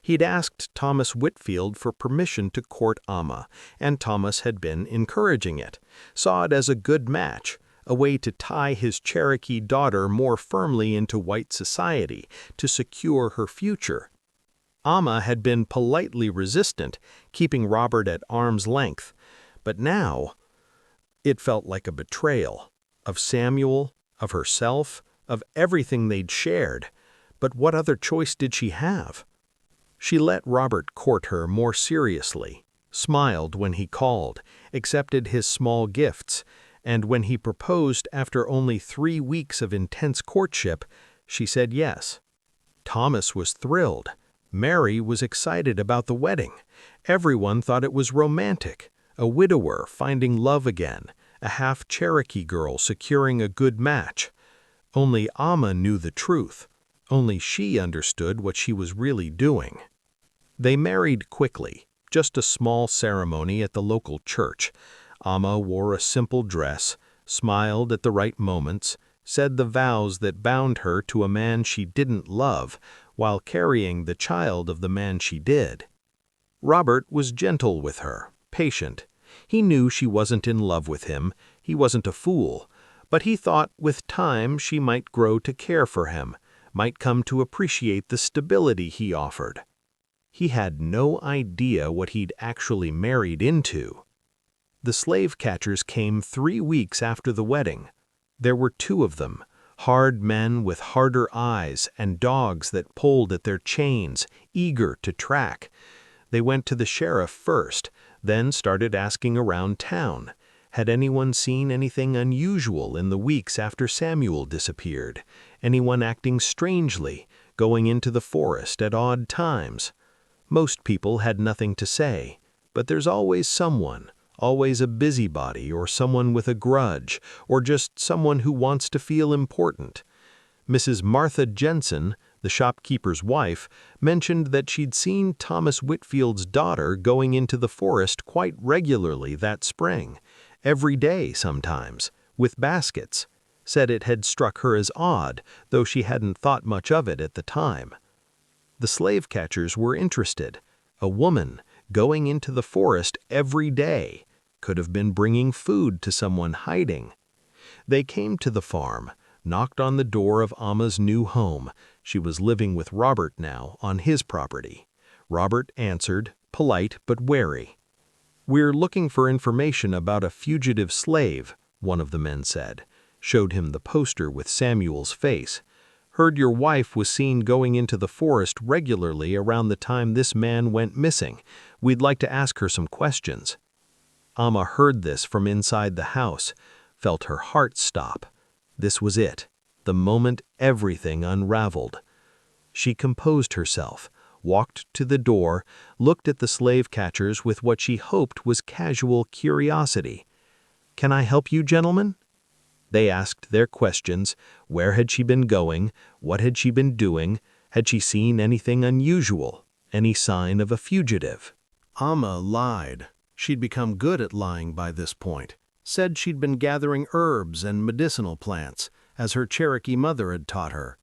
He'd asked Thomas Whitfield for permission to court Amma, and Thomas had been encouraging it, saw it as a good match, a way to tie his Cherokee daughter more firmly into white society, to secure her future. Amma had been politely resistant, keeping Robert at arm's length, but now it felt like a betrayal of Samuel, of herself, of everything they'd shared. But what other choice did she have? She let Robert court her more seriously, smiled when he called, accepted his small gifts, and when he proposed after only 3 weeks of intense courtship, she said yes. Thomas was thrilled. Mary was excited about the wedding. Everyone thought it was romantic, a widower finding love again, a half-Cherokee girl securing a good match. Only Amma knew the truth. Only she understood what she was really doing. They married quickly, just a small ceremony at the local church. Amma wore a simple dress, smiled at the right moments, said the vows that bound her to a man she didn't love, while carrying the child of the man she did. Robert was gentle with her, patient. He knew she wasn't in love with him, he wasn't a fool, but he thought with time she might grow to care for him, might come to appreciate the stability he offered. He had no idea what he'd actually married into. The slave catchers came 3 weeks after the wedding. There were 2 of them, hard men with harder eyes and dogs that pulled at their chains, eager to track. They went to the sheriff first, then started asking around town. Had anyone seen anything unusual in the weeks after Samuel disappeared? Anyone acting strangely, going into the forest at odd times? Most people had nothing to say, but there's always someone, always a busybody or someone with a grudge, or just someone who wants to feel important. Mrs. Martha Jensen, the shopkeeper's wife, mentioned that she'd seen Thomas Whitfield's daughter going into the forest quite regularly that spring, every day sometimes, with baskets. Said it had struck her as odd, though she hadn't thought much of it at the time. The slave catchers were interested. A woman, going into the forest every day, could have been bringing food to someone hiding. They came to the farm, knocked on the door of Amma's new home. She was living with Robert now, on his property. Robert answered, polite but wary. "We're looking for information about a fugitive slave," one of the men said. Showed him the poster with Samuel's face. "Heard your wife was seen going into the forest regularly around the time this man went missing. We'd like to ask her some questions." Amma heard this from inside the house, felt her heart stop. This was it, the moment everything unraveled. She composed herself, walked to the door, looked at the slave catchers with what she hoped was casual curiosity. "Can I help you, gentlemen?" They asked their questions. Where had she been going? What had she been doing? Had she seen anything unusual? Any sign of a fugitive? Amma lied. She'd become good at lying by this point. Said she'd been gathering herbs and medicinal plants, as her Cherokee mother had taught her.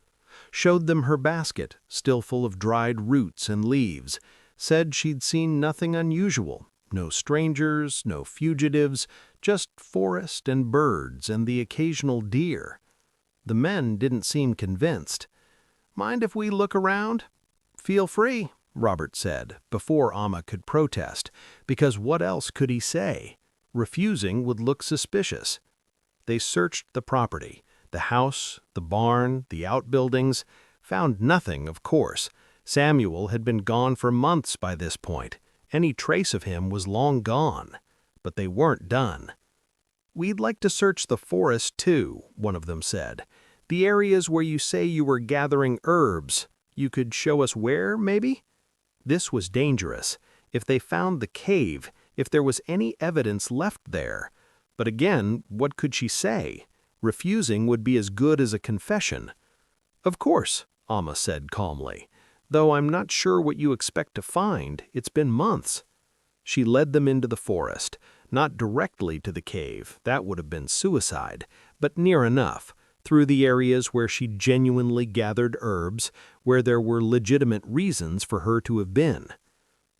Showed them her basket, still full of dried roots and leaves. Said she'd seen nothing unusual. No strangers, no fugitives, just forest and birds and the occasional deer. The men didn't seem convinced. "Mind if we look around?" "Feel free," Robert said, before Amma could protest, because what else could he say? Refusing would look suspicious. They searched the property, the house, the barn, the outbuildings, found nothing, of course. Samuel had been gone for months by this point. Any trace of him was long gone. But they weren't done. "We'd like to search the forest, too," one of them said. "The areas where you say you were gathering herbs. You could show us where, maybe?" This was dangerous. If they found the cave, if there was any evidence left there. But again, what could she say? Refusing would be as good as a confession. "Of course," Amma said calmly. "Though I'm not sure what you expect to find. It's been months." She led them into the forest, not directly to the cave, that would have been suicide, but near enough, through the areas where she genuinely gathered herbs, where there were legitimate reasons for her to have been.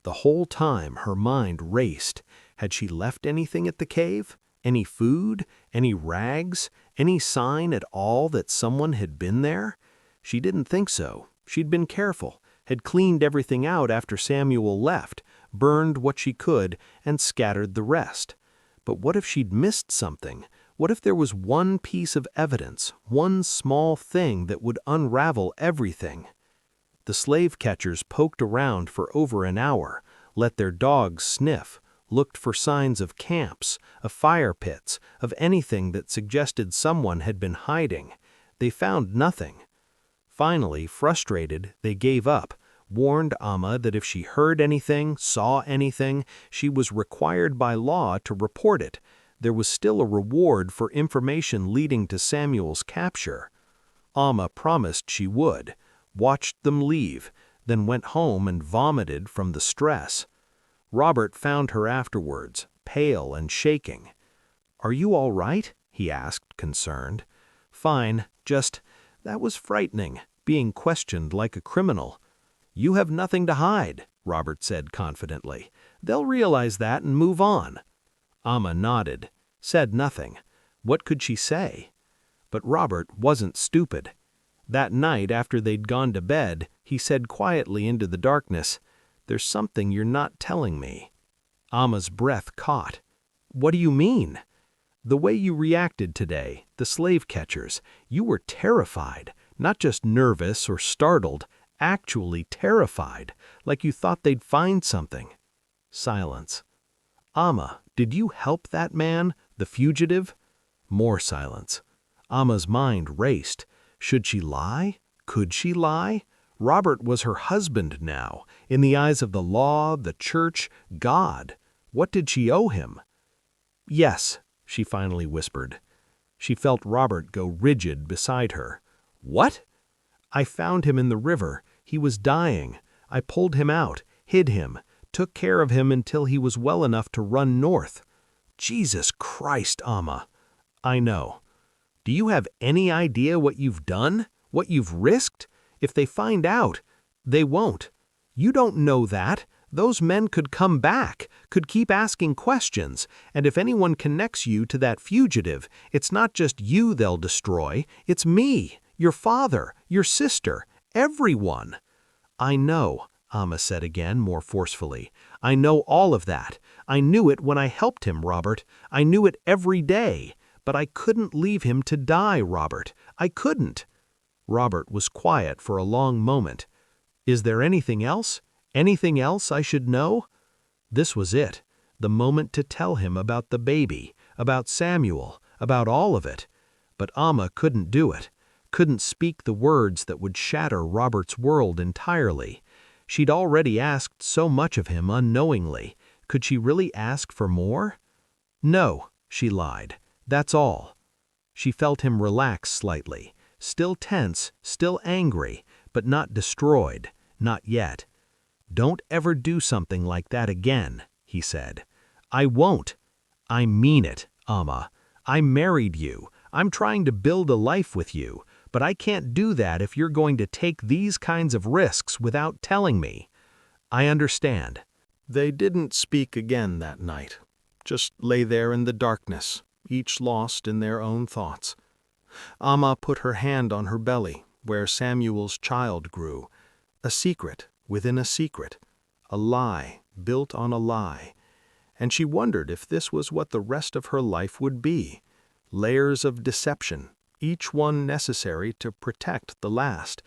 The whole time her mind raced. Had she left anything at the cave? Any food? Any rags? Any sign at all that someone had been there? She didn't think so. She'd been careful, had cleaned everything out after Samuel left, burned what she could, and scattered the rest. But what if she'd missed something? What if there was one piece of evidence, one small thing that would unravel everything? The slave catchers poked around for over an hour, let their dogs sniff, looked for signs of camps, of fire pits, of anything that suggested someone had been hiding. They found nothing. Finally, frustrated, they gave up, warned Amma that if she heard anything, saw anything, she was required by law to report it. There was still a reward for information leading to Samuel's capture. Amma promised she would, watched them leave, then went home and vomited from the stress. Robert found her afterwards, pale and shaking. "Are you all right?" he asked, concerned. "Fine, that was frightening, being questioned like a criminal." "You have nothing to hide," Robert said confidently. "They'll realize that and move on." Amma nodded, said nothing. What could she say? But Robert wasn't stupid. That night after they'd gone to bed, he said quietly into the darkness, "There's something you're not telling me." Amma's breath caught. "What do you mean?" "The way you reacted today, the slave catchers, you were terrified, not just nervous or startled, actually terrified, like you thought they'd find something." Silence. "Amma, did you help that man, The fugitive? More silence. Amma's mind raced. Should she lie? Could she lie? Robert was her husband now, in the eyes of the law, the church, God. What did she owe him? Yes, she finally whispered. She felt Robert go rigid beside her. What? I found him in the river. He was dying. I pulled him out, hid him, took care of him until he was well enough to run north. Jesus Christ, Amma. I know. Do you have any idea what you've done? What you've risked? If they find out, they won't. You don't know that. Those men could come back, could keep asking questions, and if anyone connects you to that fugitive, it's not just you they'll destroy, it's me, your father, your sister, everyone. I know, Amma said again, more forcefully. I know all of that. I knew it when I helped him, Robert. I knew it every day. But I couldn't leave him to die, Robert. I couldn't. Robert was quiet for a long moment. Is there anything else? Anything else I should know? This was it, the moment to tell him about the baby, about Samuel, about all of it. But Amma couldn't do it, couldn't speak the words that would shatter Robert's world entirely. She'd already asked so much of him unknowingly. Could she really ask for more? No, she lied. That's all. She felt him relax slightly, still tense, still angry, but not destroyed, not yet. Don't ever do something like that again, he said. I won't. I mean it, Amma. I married you. I'm trying to build a life with you, but I can't do that if you're going to take these kinds of risks without telling me. I understand. They didn't speak again that night, just lay there in the darkness, each lost in their own thoughts. Amma put her hand on her belly, where Samuel's child grew. A secret within a secret, a lie built on a lie. And she wondered if this was what the rest of her life would be. Layers of deception, each one necessary to protect the last,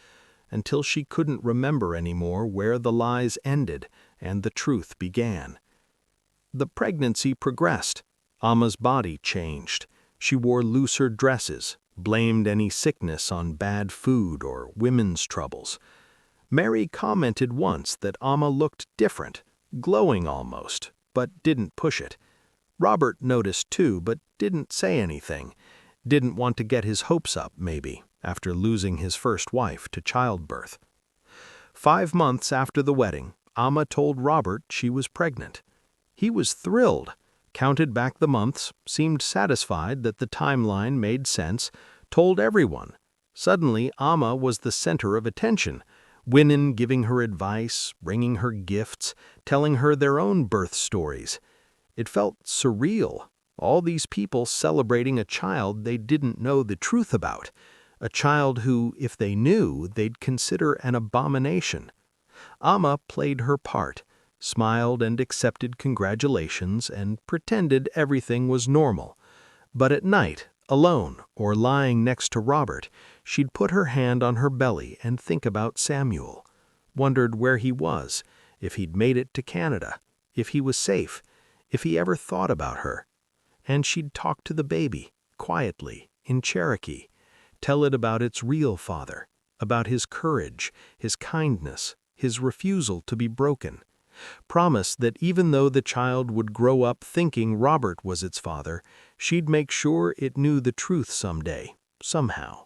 until she couldn't remember anymore where the lies ended and the truth began. The pregnancy progressed. Amma's body changed. She wore looser dresses, blamed any sickness on bad food or women's troubles. Mary commented once that Amma looked different, glowing almost, but didn't push it. Robert noticed too, but didn't say anything. Didn't want to get his hopes up, maybe, after losing his first wife to childbirth. 5 months after the wedding, Amma told Robert she was pregnant. He was thrilled, counted back the months, seemed satisfied that the timeline made sense, told everyone. Suddenly, Amma was the center of attention. Women giving her advice, bringing her gifts, telling her their own birth stories. It felt surreal, all these people celebrating a child they didn't know the truth about, a child who, if they knew, they'd consider an abomination. Amma played her part, smiled and accepted congratulations and pretended everything was normal. But at night, alone or lying next to Robert, she'd put her hand on her belly and think about Samuel. Wondered where he was, if he'd made it to Canada, if he was safe, if he ever thought about her. And she'd talk to the baby, quietly, in Cherokee, tell it about its real father, about his courage, his kindness, his refusal to be broken. Promise that even though the child would grow up thinking Robert was its father, she'd make sure it knew the truth someday, somehow.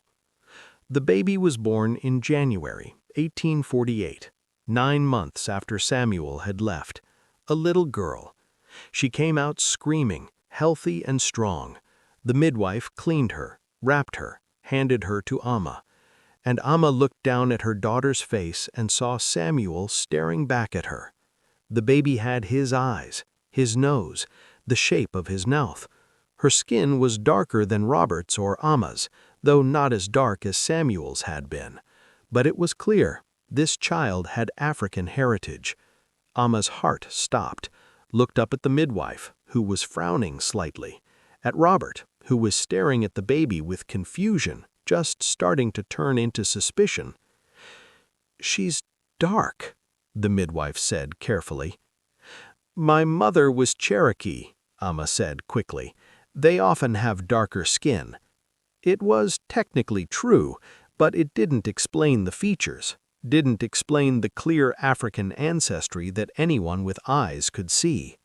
The baby was born in January 1848, 9 months after Samuel had left. A little girl. She came out screaming, healthy and strong. The midwife cleaned her, wrapped her, handed her to Amma. And Amma looked down at her daughter's face and saw Samuel staring back at her. The baby had his eyes, his nose, the shape of his mouth. Her skin was darker than Robert's or Amma's, though not as dark as Samuel's had been. But it was clear, this child had African heritage. Amma's heart stopped, looked up at the midwife, who was frowning slightly, at Robert, who was staring at the baby with confusion, just starting to turn into suspicion. "She's dark," the midwife said carefully. "My mother was Cherokee," Amma said quickly. They often have darker skin. It was technically true, but it didn't explain the features, didn't explain the clear African ancestry that anyone with eyes could see.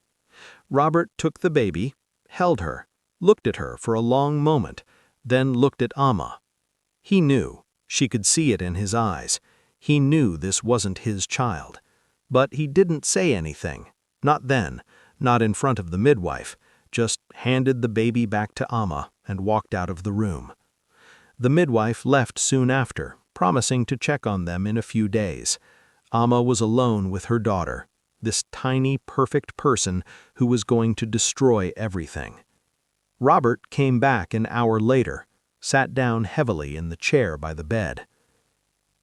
Robert took the baby, held her, looked at her for a long moment, then looked at Amma. He knew, she could see it in his eyes. He knew this wasn't his child. But he didn't say anything. Not then, not in front of the midwife, just handed the baby back to Amma and walked out of the room. The midwife left soon after, promising to check on them in a few days. Amma was alone with her daughter, this tiny, perfect person who was going to destroy everything. Robert came back an hour later, sat down heavily in the chair by the bed.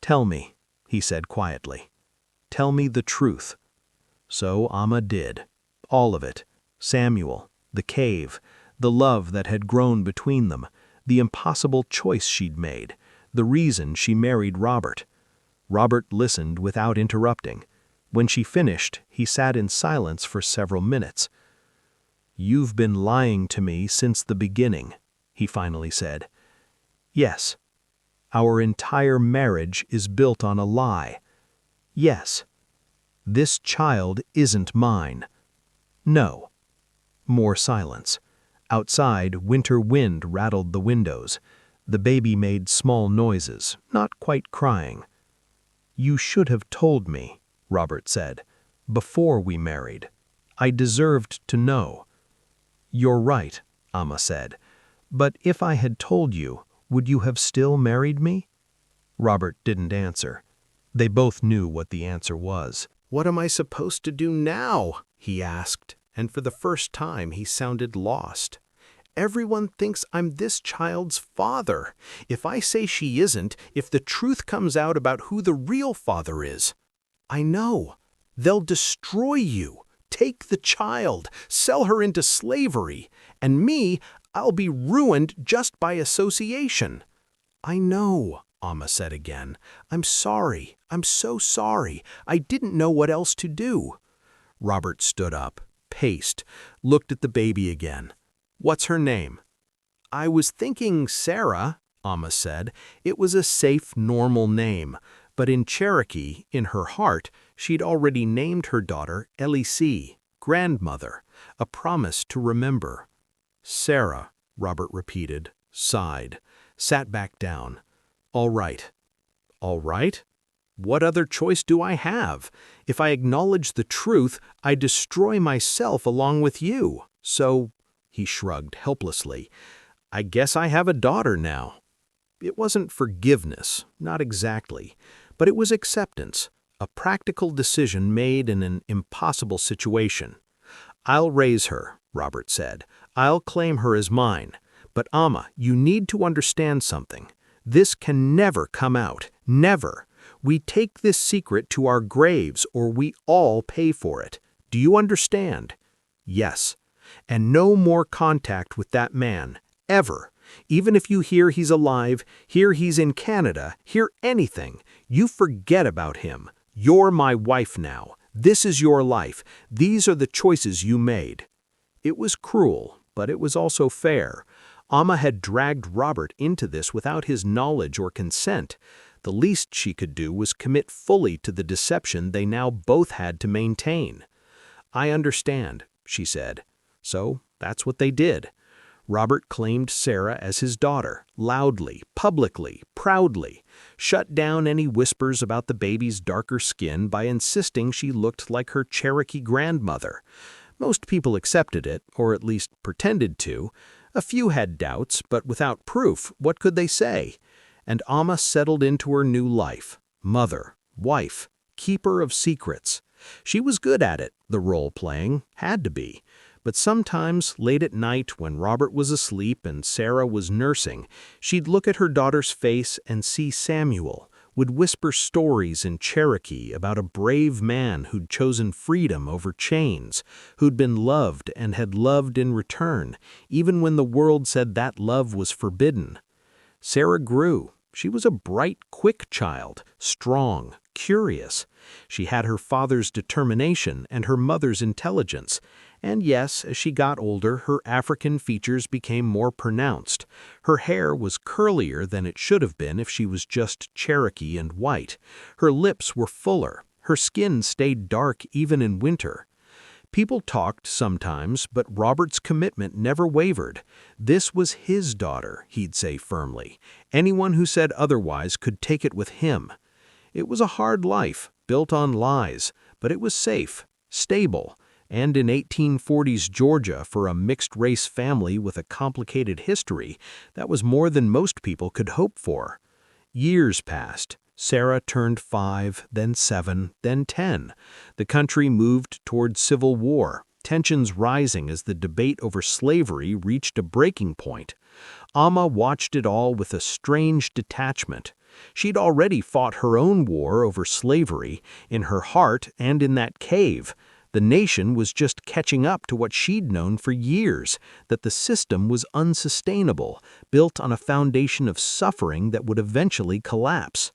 "Tell me," he said quietly. "Tell me the truth." So Amma did. All of it. Samuel, the cave, the love that had grown between them, the impossible choice she'd made, the reason she married Robert. Robert listened without interrupting. When she finished, he sat in silence for several minutes. "You've been lying to me since the beginning," he finally said. "Yes. Our entire marriage is built on a lie. Yes. This child isn't mine. No." More silence. Outside, winter wind rattled the windows. The baby made small noises, not quite crying. "You should have told me," Robert said, "before we married. I deserved to know." "You're right," Amma said. "But if I had told you, would you have still married me?" Robert didn't answer. They both knew what the answer was. "What am I supposed to do now?" he asked, and for the first time he sounded lost. "Everyone thinks I'm this child's father. If I say she isn't, if the truth comes out about who the real father is, I know. They'll destroy you, take the child, sell her into slavery, and me, I'll be ruined just by association." "I know," Amma said again. "I'm sorry. I'm so sorry. I didn't know what else to do." Robert stood up, paced, looked at the baby again. "What's her name?" "I was thinking Sarah," Amma said. It was a safe, normal name, but in Cherokee, in her heart, she'd already named her daughter Elise, grandmother, a promise to remember. "Sarah," Robert repeated, sighed, sat back down. "All right." "All right? What other choice do I have? If I acknowledge the truth, I destroy myself along with you. So," he shrugged helplessly, "I guess I have a daughter now." It wasn't forgiveness, not exactly, but it was acceptance, a practical decision made in an impossible situation. "I'll raise her," Robert said. "I'll claim her as mine. But Amma, you need to understand something. This can never come out, never. We take this secret to our graves or we all pay for it. Do you understand?" "Yes. And no more contact with that man, ever. Even if you hear he's alive, hear he's in Canada, hear anything, you forget about him. You're my wife now. This is your life. These are the choices you made." It was cruel, but it was also fair. Amma had dragged Robert into this without his knowledge or consent. The least she could do was commit fully to the deception they now both had to maintain. "I understand," she said. So that's what they did. Robert claimed Sarah as his daughter, loudly, publicly, proudly, shut down any whispers about the baby's darker skin by insisting she looked like her Cherokee grandmother. Most people accepted it, or at least pretended to. A few had doubts, but without proof, what could they say? And Amma settled into her new life, mother, wife, keeper of secrets. She was good at it, the role-playing, had to be. But sometimes, late at night, when Robert was asleep and Sarah was nursing, she'd look at her daughter's face and see Samuel, would whisper stories in Cherokee about a brave man who'd chosen freedom over chains, who'd been loved and had loved in return, even when the world said that love was forbidden. Sarah grew. She was a bright, quick child, strong, curious. She had her father's determination and her mother's intelligence. And yes, as she got older, her African features became more pronounced. Her hair was curlier than it should have been if she was just Cherokee and white. Her lips were fuller. Her skin stayed dark even in winter. People talked sometimes, but Robert's commitment never wavered. This was his daughter, he'd say firmly. Anyone who said otherwise could take it with him. It was a hard life, built on lies, but it was safe, stable, and in 1840s Georgia, for a mixed-race family with a complicated history, that was more than most people could hope for. Years passed. Sarah turned 5, then 7, then 10. The country moved toward civil war, tensions rising as the debate over slavery reached a breaking point. Amma watched it all with a strange detachment. She'd already fought her own war over slavery, in her heart and in that cave. The nation was just catching up to what she'd known for years, that the system was unsustainable, built on a foundation of suffering that would eventually collapse.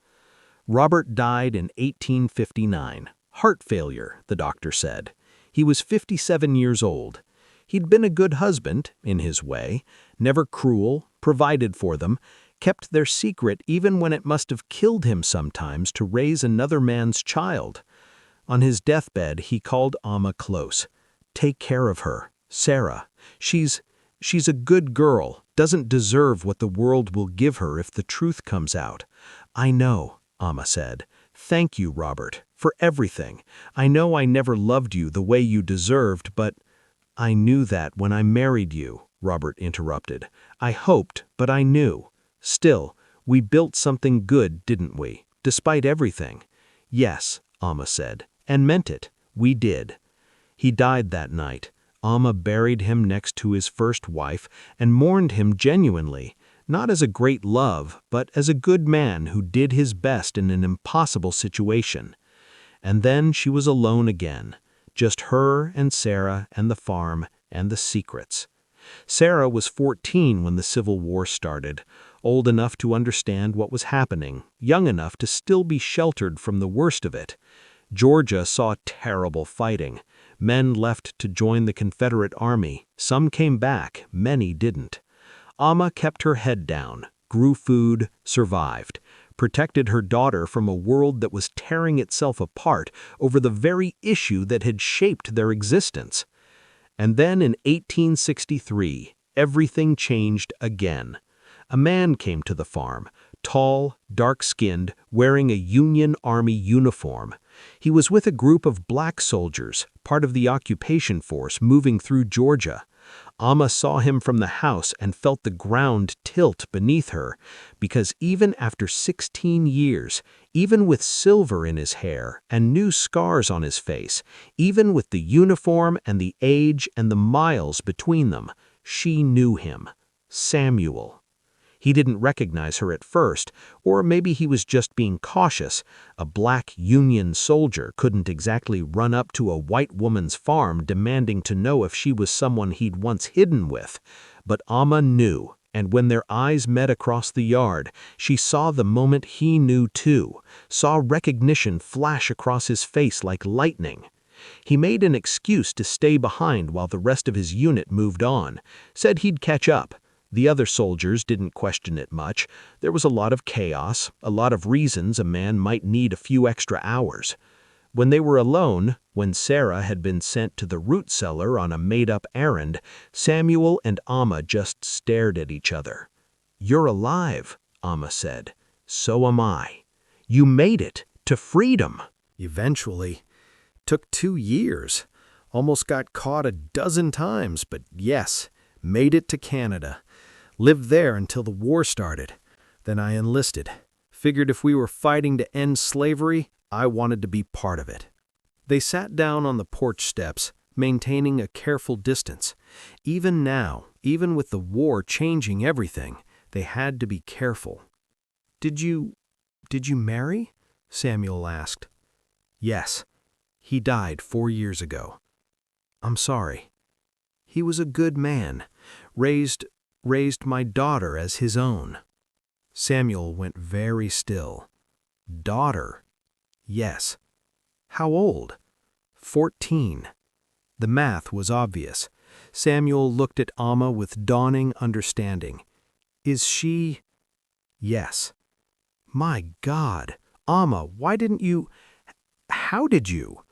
Robert died in 1859. Heart failure, the doctor said. He was 57 years old. He'd been a good husband, in his way, never cruel, provided for them, kept their secret even when it must have killed him sometimes to raise another man's child. On his deathbed, he called Amma close. "Take care of her, Sarah. She's a good girl, doesn't deserve what the world will give her if the truth comes out." "I know," Amma said. "Thank you, Robert, for everything. I know I never loved you the way you deserved, but—" "I knew that when I married you," Robert interrupted. "I hoped, but I knew. Still, we built something good, didn't we, despite everything?" "Yes," Amma said, "and meant it. We did." He died that night. Amma buried him next to his first wife and mourned him genuinely, not as a great love, but as a good man who did his best in an impossible situation. And then she was alone again, just her and Sarah and the farm and the secrets. Sarah was 14 when the Civil War started, old enough to understand what was happening, young enough to still be sheltered from the worst of it. Georgia saw terrible fighting. Men left to join the Confederate Army. Some came back, many didn't. Amma kept her head down, grew food, survived, protected her daughter from a world that was tearing itself apart over the very issue that had shaped their existence. And then in 1863, everything changed again. A man came to the farm, tall, dark-skinned, wearing a Union Army uniform. He was with a group of black soldiers, part of the occupation force moving through Georgia. Amma saw him from the house and felt the ground tilt beneath her, because even after 16 years, even with silver in his hair and new scars on his face, even with the uniform and the age and the miles between them, she knew him. Samuel. He didn't recognize her at first, or maybe he was just being cautious. A black Union soldier couldn't exactly run up to a white woman's farm demanding to know if she was someone he'd once hidden with. But Amma knew, and when their eyes met across the yard, she saw the moment he knew too, saw recognition flash across his face like lightning. He made an excuse to stay behind while the rest of his unit moved on, said he'd catch up. The other soldiers didn't question it much. There was a lot of chaos, a lot of reasons a man might need a few extra hours. When they were alone, when Sarah had been sent to the root cellar on a made-up errand, Samuel and Amma just stared at each other. "You're alive," Amma said. "So am I. You made it to freedom." "Eventually. Took 2 years. Almost got caught a dozen times, but yes, made it to Canada. Lived there until the war started. Then I enlisted. Figured if we were fighting to end slavery, I wanted to be part of it." They sat down on the porch steps, maintaining a careful distance. Even now, even with the war changing everything, they had to be careful. Did you marry?" Samuel asked. "Yes. He died 4 years ago." "I'm sorry." "He was a good man. Raised my daughter as his own." Samuel went very still. "Daughter?" Yes. How old? 14. The math was obvious. Samuel looked at Amma with dawning understanding. Is she? Yes. My God, Amma, why didn't you? How did you?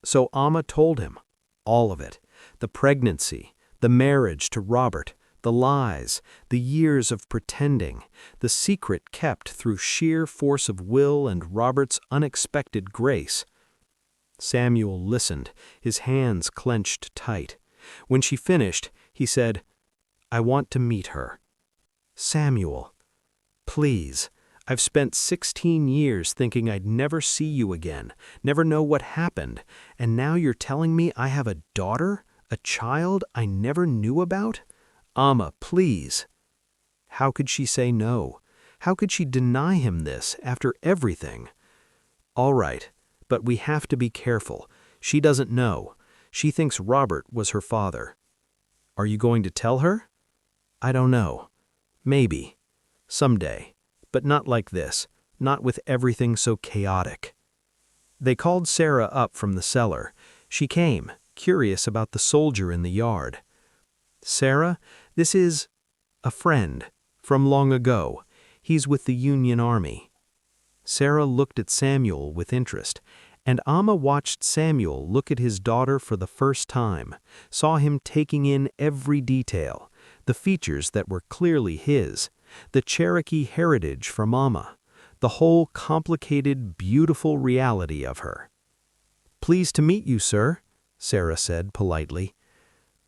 So Amma told him. All of it. The pregnancy, the marriage to Robert, the lies, the years of pretending, the secret kept through sheer force of will and Robert's unexpected grace. Samuel listened, his hands clenched tight. When she finished, he said, I want to meet her. Samuel, please. I've spent 16 years thinking I'd never see you again, never know what happened, and now you're telling me I have a daughter, a child I never knew about? Amma, please. How could she say no? How could she deny him this after everything? All right, but we have to be careful. She doesn't know. She thinks Robert was her father. Are you going to tell her? I don't know. Maybe. Someday. But not like this, not with everything so chaotic. They called Sarah up from the cellar. She came, curious about the soldier in the yard. Sarah, this is a friend from long ago. He's with the Union Army. Sarah looked at Samuel with interest, and Amma watched Samuel look at his daughter for the first time, saw him taking in every detail, the features that were clearly his, the Cherokee heritage from Amma, the whole complicated, beautiful reality of her. Pleased to meet you, sir, Sarah said politely.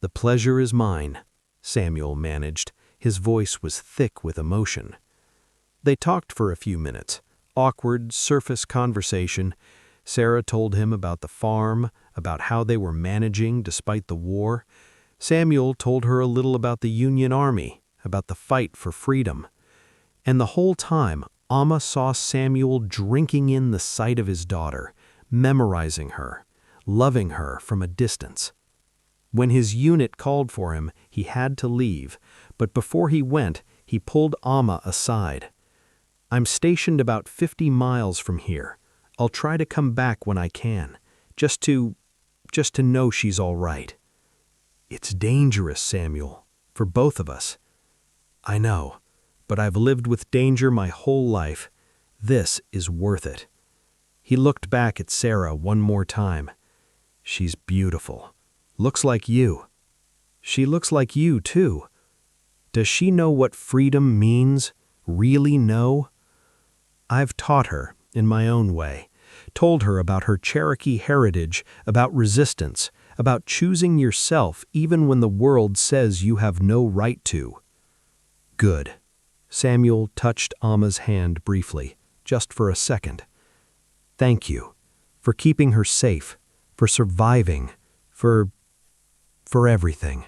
The pleasure is mine, Samuel managed. His voice was thick with emotion. They talked for a few minutes, awkward, surface conversation. Sarah told him about the farm, about how they were managing despite the war. Samuel told her a little about the Union Army, about the fight for freedom. And the whole time, Amma saw Samuel drinking in the sight of his daughter, memorizing her, loving her from a distance. When his unit called for him, he had to leave, but before he went, he pulled Amma aside. I'm stationed about 50 miles from here. I'll try to come back when I can, just to know she's all right. It's dangerous, Samuel, for both of us. I know, but I've lived with danger my whole life. This is worth it. He looked back at Sarah one more time. She's beautiful. Looks like you. She looks like you, too. Does she know what freedom means? Really know? I've taught her, in my own way, told her about her Cherokee heritage, about resistance, about choosing yourself even when the world says you have no right to. Good. Samuel touched Amma's hand briefly, just for a second. Thank you, for keeping her safe, for surviving, for everything.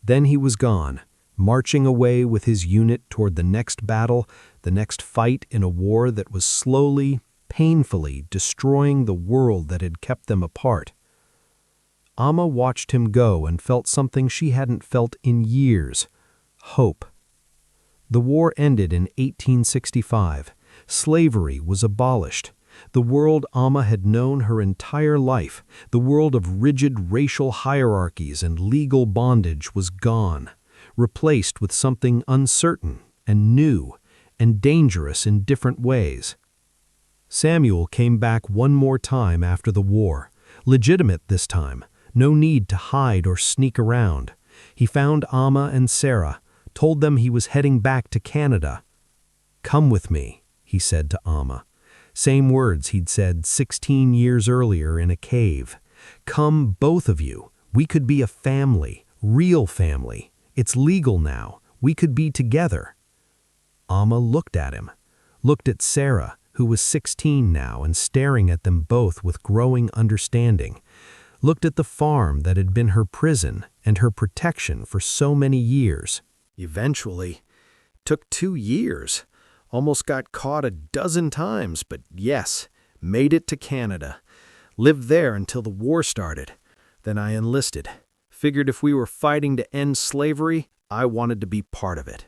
Then he was gone, marching away with his unit toward the next battle, the next fight in a war that was slowly, painfully destroying the world that had kept them apart. Amma watched him go and felt something she hadn't felt in years, hope. The war ended in 1865. Slavery was abolished. The world Amma had known her entire life, the world of rigid racial hierarchies and legal bondage, was gone, replaced with something uncertain and new and dangerous in different ways. Samuel came back one more time after the war, legitimate this time, no need to hide or sneak around. He found Amma and Sarah, told them he was heading back to Canada. Come with me, he said to Amma. Same words he'd said 16 years earlier in a cave. Come, both of you. We could be a family, real family. It's legal now. We could be together. Amma looked at him, looked at Sarah, who was 16 now and staring at them both with growing understanding, looked at the farm that had been her prison and her protection for so many years. Eventually, took 2 years, almost got caught a dozen times, but yes, made it to Canada. Lived there until the war started. Then I enlisted. Figured if we were fighting to end slavery, I wanted to be part of it.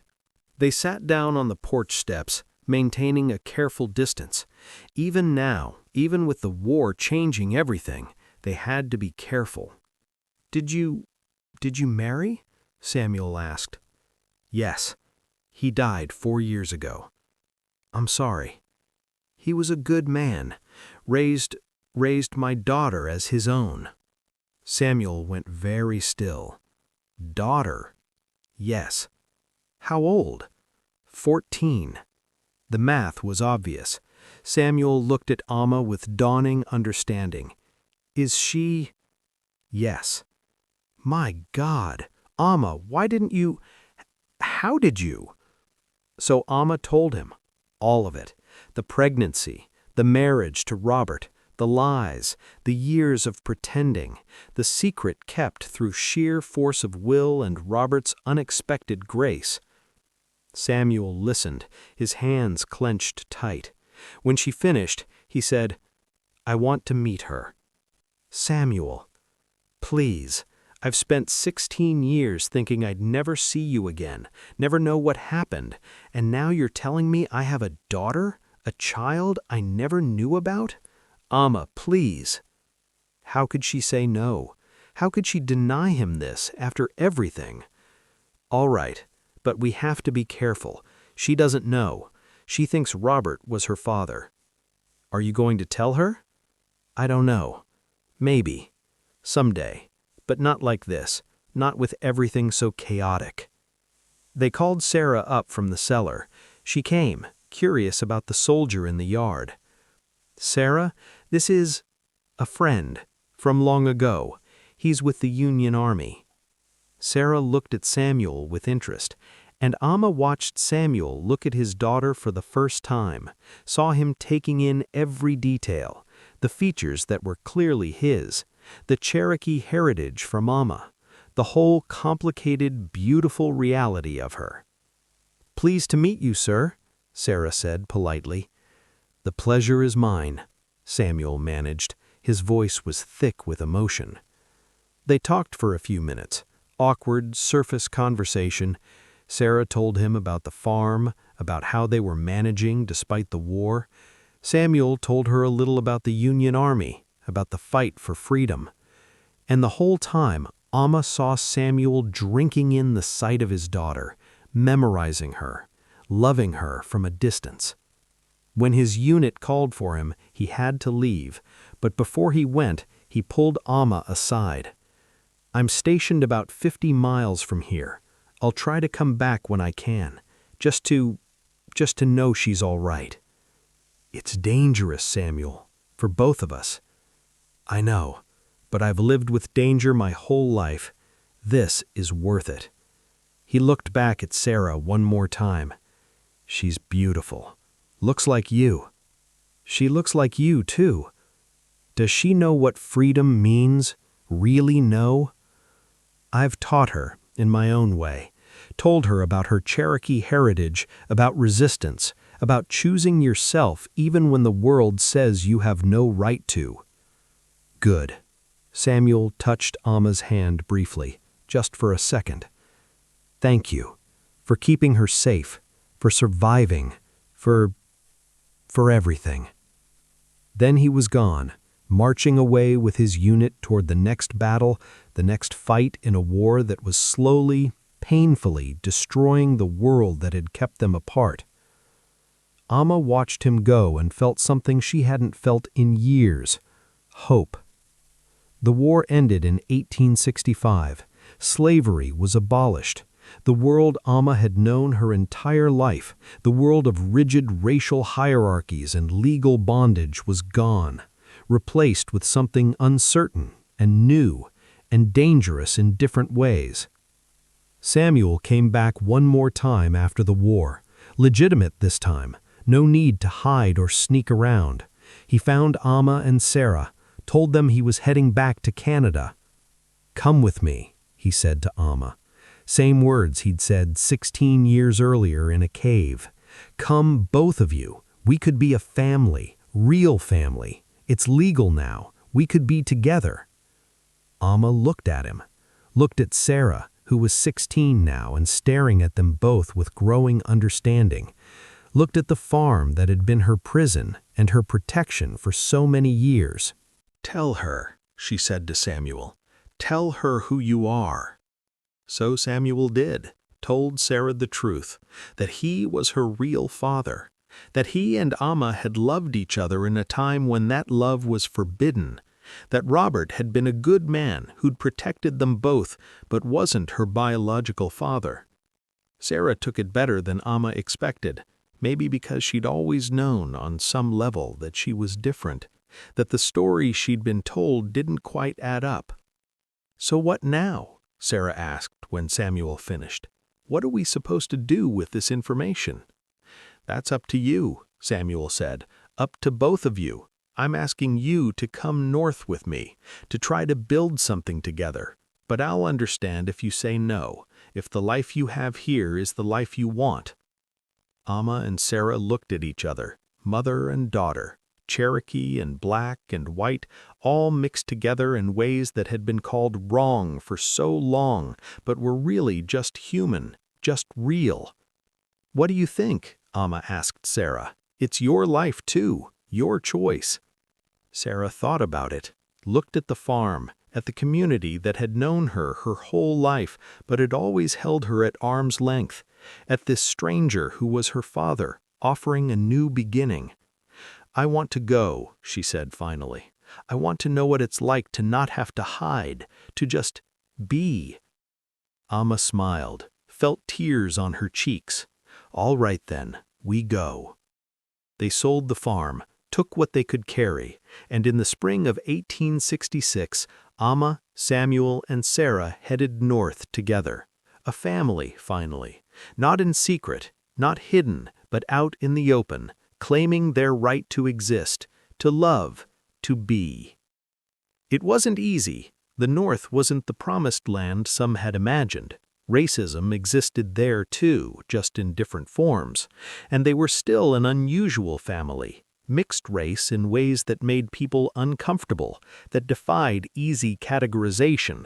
They sat down on the porch steps, maintaining a careful distance. Even now, even with the war changing everything, they had to be careful. Did you marry?" Samuel asked. "Yes. He died 4 years ago." "I'm sorry." "He was a good man. Raised my daughter as his own." Samuel went very still. "Daughter?" "Yes." "How old?" 14. The math was obvious. Samuel looked at Amma with dawning understanding. "Is she—" "Yes." "My God, Amma, why didn't you— how did you?" So Amma told him. All of it. The pregnancy, the marriage to Robert, the lies, the years of pretending, the secret kept through sheer force of will and Robert's unexpected grace. Samuel listened, his hands clenched tight. When she finished, he said, "I want to meet her." "Samuel, please. I've spent 16 years thinking I'd never see you again, never know what happened, and now you're telling me I have a daughter, a child I never knew about? Amma, please." How could she say no? How could she deny him this after everything? "All right, but we have to be careful. She doesn't know. She thinks Robert was her father." "Are you going to tell her?" "I don't know. Maybe. Someday. But not like this, not with everything so chaotic." They called Sarah up from the cellar. She came, curious about the soldier in the yard. "Sarah, this is a friend from long ago. He's with the Union Army." Sarah looked at Samuel with interest, and Amma watched Samuel look at his daughter for the first time, saw him taking in every detail, the features that were clearly his, the Cherokee heritage from Amma, the whole complicated, beautiful reality of her. "Pleased to meet you, sir," Sarah said politely. "The pleasure is mine," Samuel managed. His voice was thick with emotion. They talked for a few minutes, awkward, surface conversation. Sarah told him about the farm, about how they were managing despite the war. Samuel told her a little about the Union Army, about the fight for freedom. And the whole time, Amma saw Samuel drinking in the sight of his daughter, memorizing her, loving her from a distance. When his unit called for him, he had to leave, but before he went, he pulled Amma aside. "I'm stationed about 50 miles from here. I'll try to come back when I can, just to know she's all right." "It's dangerous, Samuel, for both of us." "I know, but I've lived with danger my whole life. This is worth it." He looked back at Sarah one more time. "She's beautiful. Looks like you." "She looks like you, too." "Does she know what freedom means? Really know?" "I've taught her, in my own way. Told her about her Cherokee heritage, about resistance, about choosing yourself even when the world says you have no right to." "Good." Samuel touched Amma's hand briefly, just for a second. "Thank you. For keeping her safe, for surviving, for everything." Then he was gone, marching away with his unit toward the next battle, the next fight in a war that was slowly, painfully destroying the world that had kept them apart. Amma watched him go and felt something she hadn't felt in years: hope. The war ended in 1865. Slavery was abolished. The world Amma had known her entire life, the world of rigid racial hierarchies and legal bondage, was gone, replaced with something uncertain and new and dangerous in different ways. Samuel came back one more time after the war, legitimate this time, no need to hide or sneak around. He found Amma and Sarah, told them he was heading back to Canada. "Come with me," he said to Amma. Same words he'd said 16 years earlier in a cave. "Come, both of you. We could be a family, real family. It's legal now. We could be together." Amma looked at him, looked at Sarah, who was 16 now and staring at them both with growing understanding, looked at the farm that had been her prison and her protection for so many years. "Tell her," she said to Samuel. "Tell her who you are." So Samuel did, told Sarah the truth, that he was her real father, that he and Amma had loved each other in a time when that love was forbidden, that Robert had been a good man who'd protected them both but wasn't her biological father. Sarah took it better than Amma expected, maybe because she'd always known on some level that she was different, that the story she'd been told didn't quite add up. "So what now?" Sarah asked when Samuel finished. "What are we supposed to do with this information?" "That's up to you," Samuel said. "Up to both of you. I'm asking you to come north with me, to try to build something together. But I'll understand if you say no, if the life you have here is the life you want." Amma and Sarah looked at each other, mother and daughter, Cherokee and black and white, all mixed together in ways that had been called wrong for so long, but were really just human, just real. "What do you think?" Amma asked Sarah. "It's your life too, your choice." Sarah thought about it, looked at the farm, at the community that had known her whole life but had always held her at arm's length, at this stranger who was her father, offering a new beginning. "I want to go," she said finally. "I want to know what it's like to not have to hide, to just be." Amma smiled, felt tears on her cheeks. "All right then, we go." They sold the farm, took what they could carry, and in the spring of 1866, Amma, Samuel, and Sarah headed north together. A family, finally. Not in secret, not hidden, but out in the open, claiming their right to exist, to love, to be. It wasn't easy. The North wasn't the promised land some had imagined. Racism existed there too, just in different forms, and they were still an unusual family, mixed race in ways that made people uncomfortable, that defied easy categorization.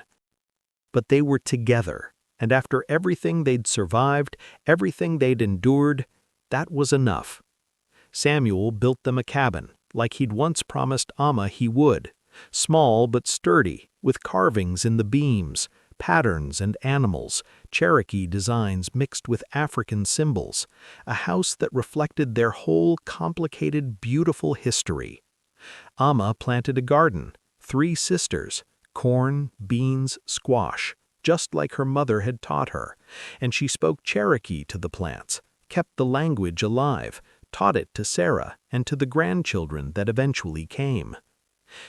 But they were together, and after everything they'd survived, everything they'd endured, that was enough. Samuel built them a cabin, like he'd once promised Amma he would, small but sturdy, with carvings in the beams, patterns and animals, Cherokee designs mixed with African symbols, a house that reflected their whole complicated, beautiful history. Amma planted a garden, 3 sisters, corn, beans, squash, just like her mother had taught her, and she spoke Cherokee to the plants, kept the language alive, taught it to Sarah and to the grandchildren that eventually came.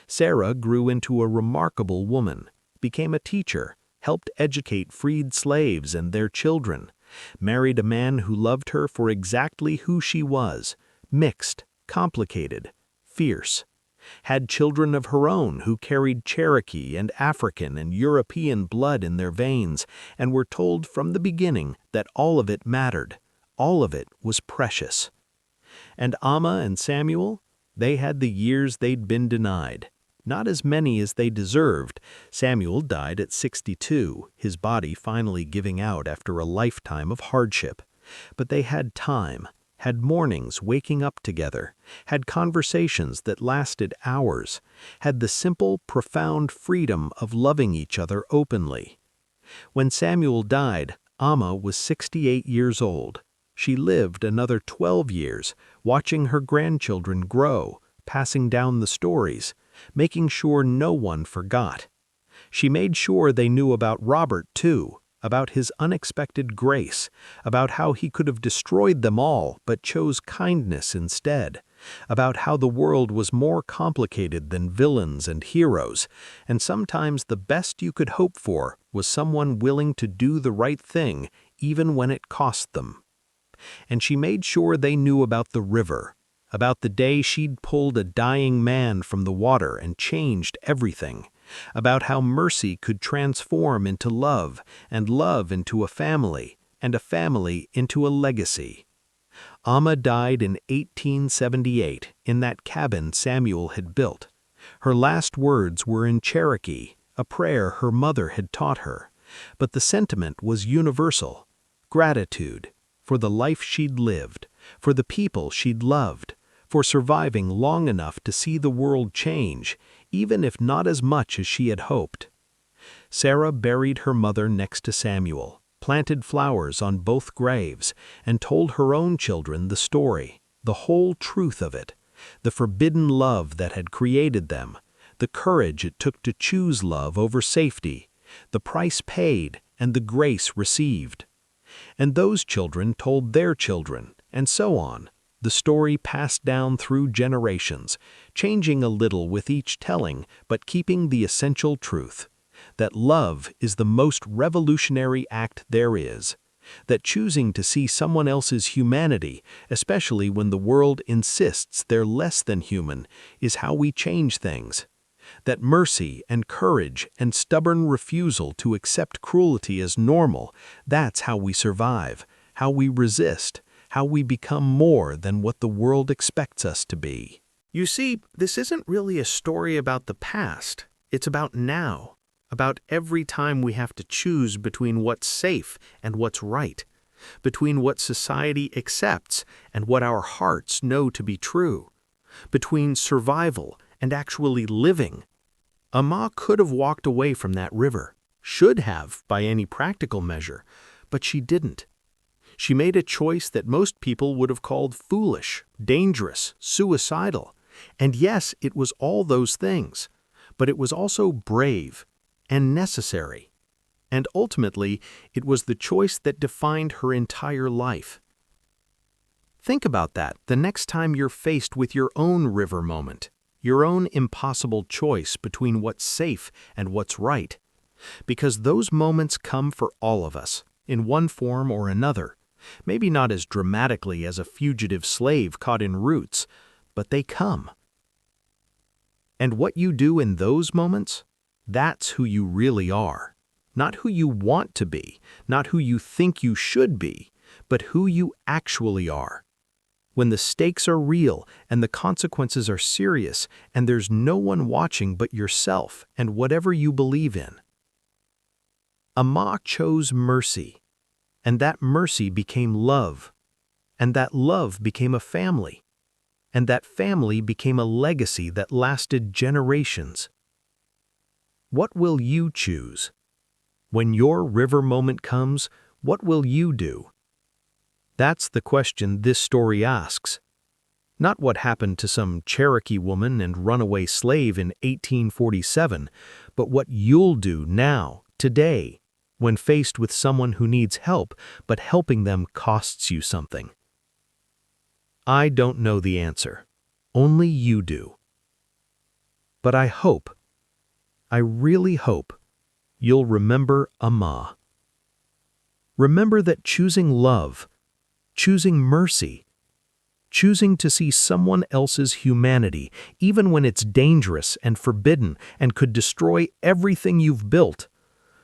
Sarah grew into a remarkable woman, became a teacher, helped educate freed slaves and their children, married a man who loved her for exactly who she was, mixed, complicated, fierce, had children of her own who carried Cherokee and African and European blood in their veins and were told from the beginning that all of it mattered, all of it was precious. And Amma and Samuel, they had the years they'd been denied. Not as many as they deserved. Samuel died at 62, his body finally giving out after a lifetime of hardship. But they had time, had mornings waking up together, had conversations that lasted hours, had the simple, profound freedom of loving each other openly. When Samuel died, Amma was 68 years old. She lived another 12 years, watching her grandchildren grow, passing down the stories, making sure no one forgot. She made sure they knew about Robert, too, about his unexpected grace, about how he could have destroyed them all but chose kindness instead, about how the world was more complicated than villains and heroes, and sometimes the best you could hope for was someone willing to do the right thing even when it cost them. And she made sure they knew about the river, about the day she'd pulled a dying man from the water and changed everything, about how mercy could transform into love, and love into a family, and a family into a legacy. Amma died in 1878 in that cabin Samuel had built. Her last words were in Cherokee, a prayer her mother had taught her, but the sentiment was universal: gratitude for the life she'd lived, for the people she'd loved, for surviving long enough to see the world change, even if not as much as she had hoped. Sarah buried her mother next to Samuel, planted flowers on both graves, and told her own children the story, the whole truth of it, the forbidden love that had created them, the courage it took to choose love over safety, the price paid and the grace received. And those children told their children, and so on, the story passed down through generations, changing a little with each telling, but keeping the essential truth, that love is the most revolutionary act there is, that choosing to see someone else's humanity, especially when the world insists they're less than human, is how we change things, that mercy and courage and stubborn refusal to accept cruelty as normal, that's how we survive, how we resist, how we become more than what the world expects us to be. You see, this isn't really a story about the past. It's about now, about every time we have to choose between what's safe and what's right, between what society accepts and what our hearts know to be true, between survival and actually living. Amma could have walked away from that river, should have by any practical measure, but she didn't. She made a choice that most people would have called foolish, dangerous, suicidal. And yes, it was all those things, but it was also brave and necessary. And ultimately, it was the choice that defined her entire life. Think about that the next time you're faced with your own river moment, your own impossible choice between what's safe and what's right. Because those moments come for all of us, in one form or another. Maybe not as dramatically as a fugitive slave caught in roots, but they come. And what you do in those moments, that's who you really are. Not who you want to be, not who you think you should be, but who you actually are. When the stakes are real and the consequences are serious and there's no one watching but yourself and whatever you believe in. Amma chose mercy. And that mercy became love, and that love became a family, and that family became a legacy that lasted generations. What will you choose? When your river moment comes, what will you do? That's the question this story asks. Not what happened to some Cherokee woman and runaway slave in 1847, but what you'll do now, today, when faced with someone who needs help, but helping them costs you something. I don't know the answer. Only you do. But I really hope, you'll remember Amma. Remember that choosing love, choosing mercy, choosing to see someone else's humanity, even when it's dangerous and forbidden and could destroy everything you've built,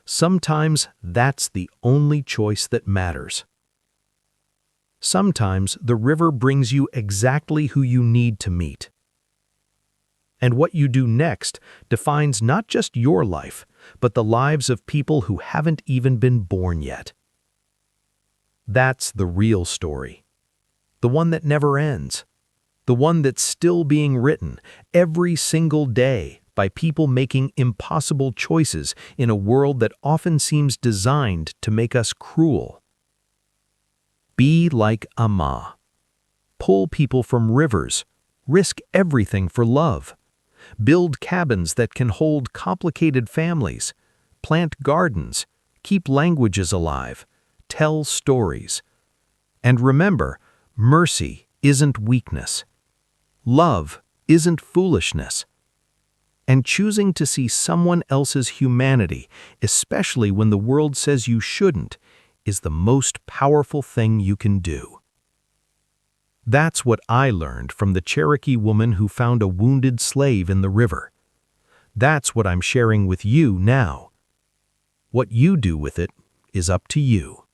sometimes that's the only choice that matters. Sometimes the river brings you exactly who you need to meet. And what you do next defines not just your life, but the lives of people who haven't even been born yet. That's the real story. The one that never ends. The one that's still being written every single day by people making impossible choices in a world that often seems designed to make us cruel. Be like Amma. Pull people from rivers. Risk everything for love. Build cabins that can hold complicated families. Plant gardens. Keep languages alive. Tell stories. And remember, mercy isn't weakness. Love isn't foolishness. And choosing to see someone else's humanity, especially when the world says you shouldn't, is the most powerful thing you can do. That's what I learned from the Cherokee woman who found a wounded slave in the river. That's what I'm sharing with you now. What you do with it is up to you.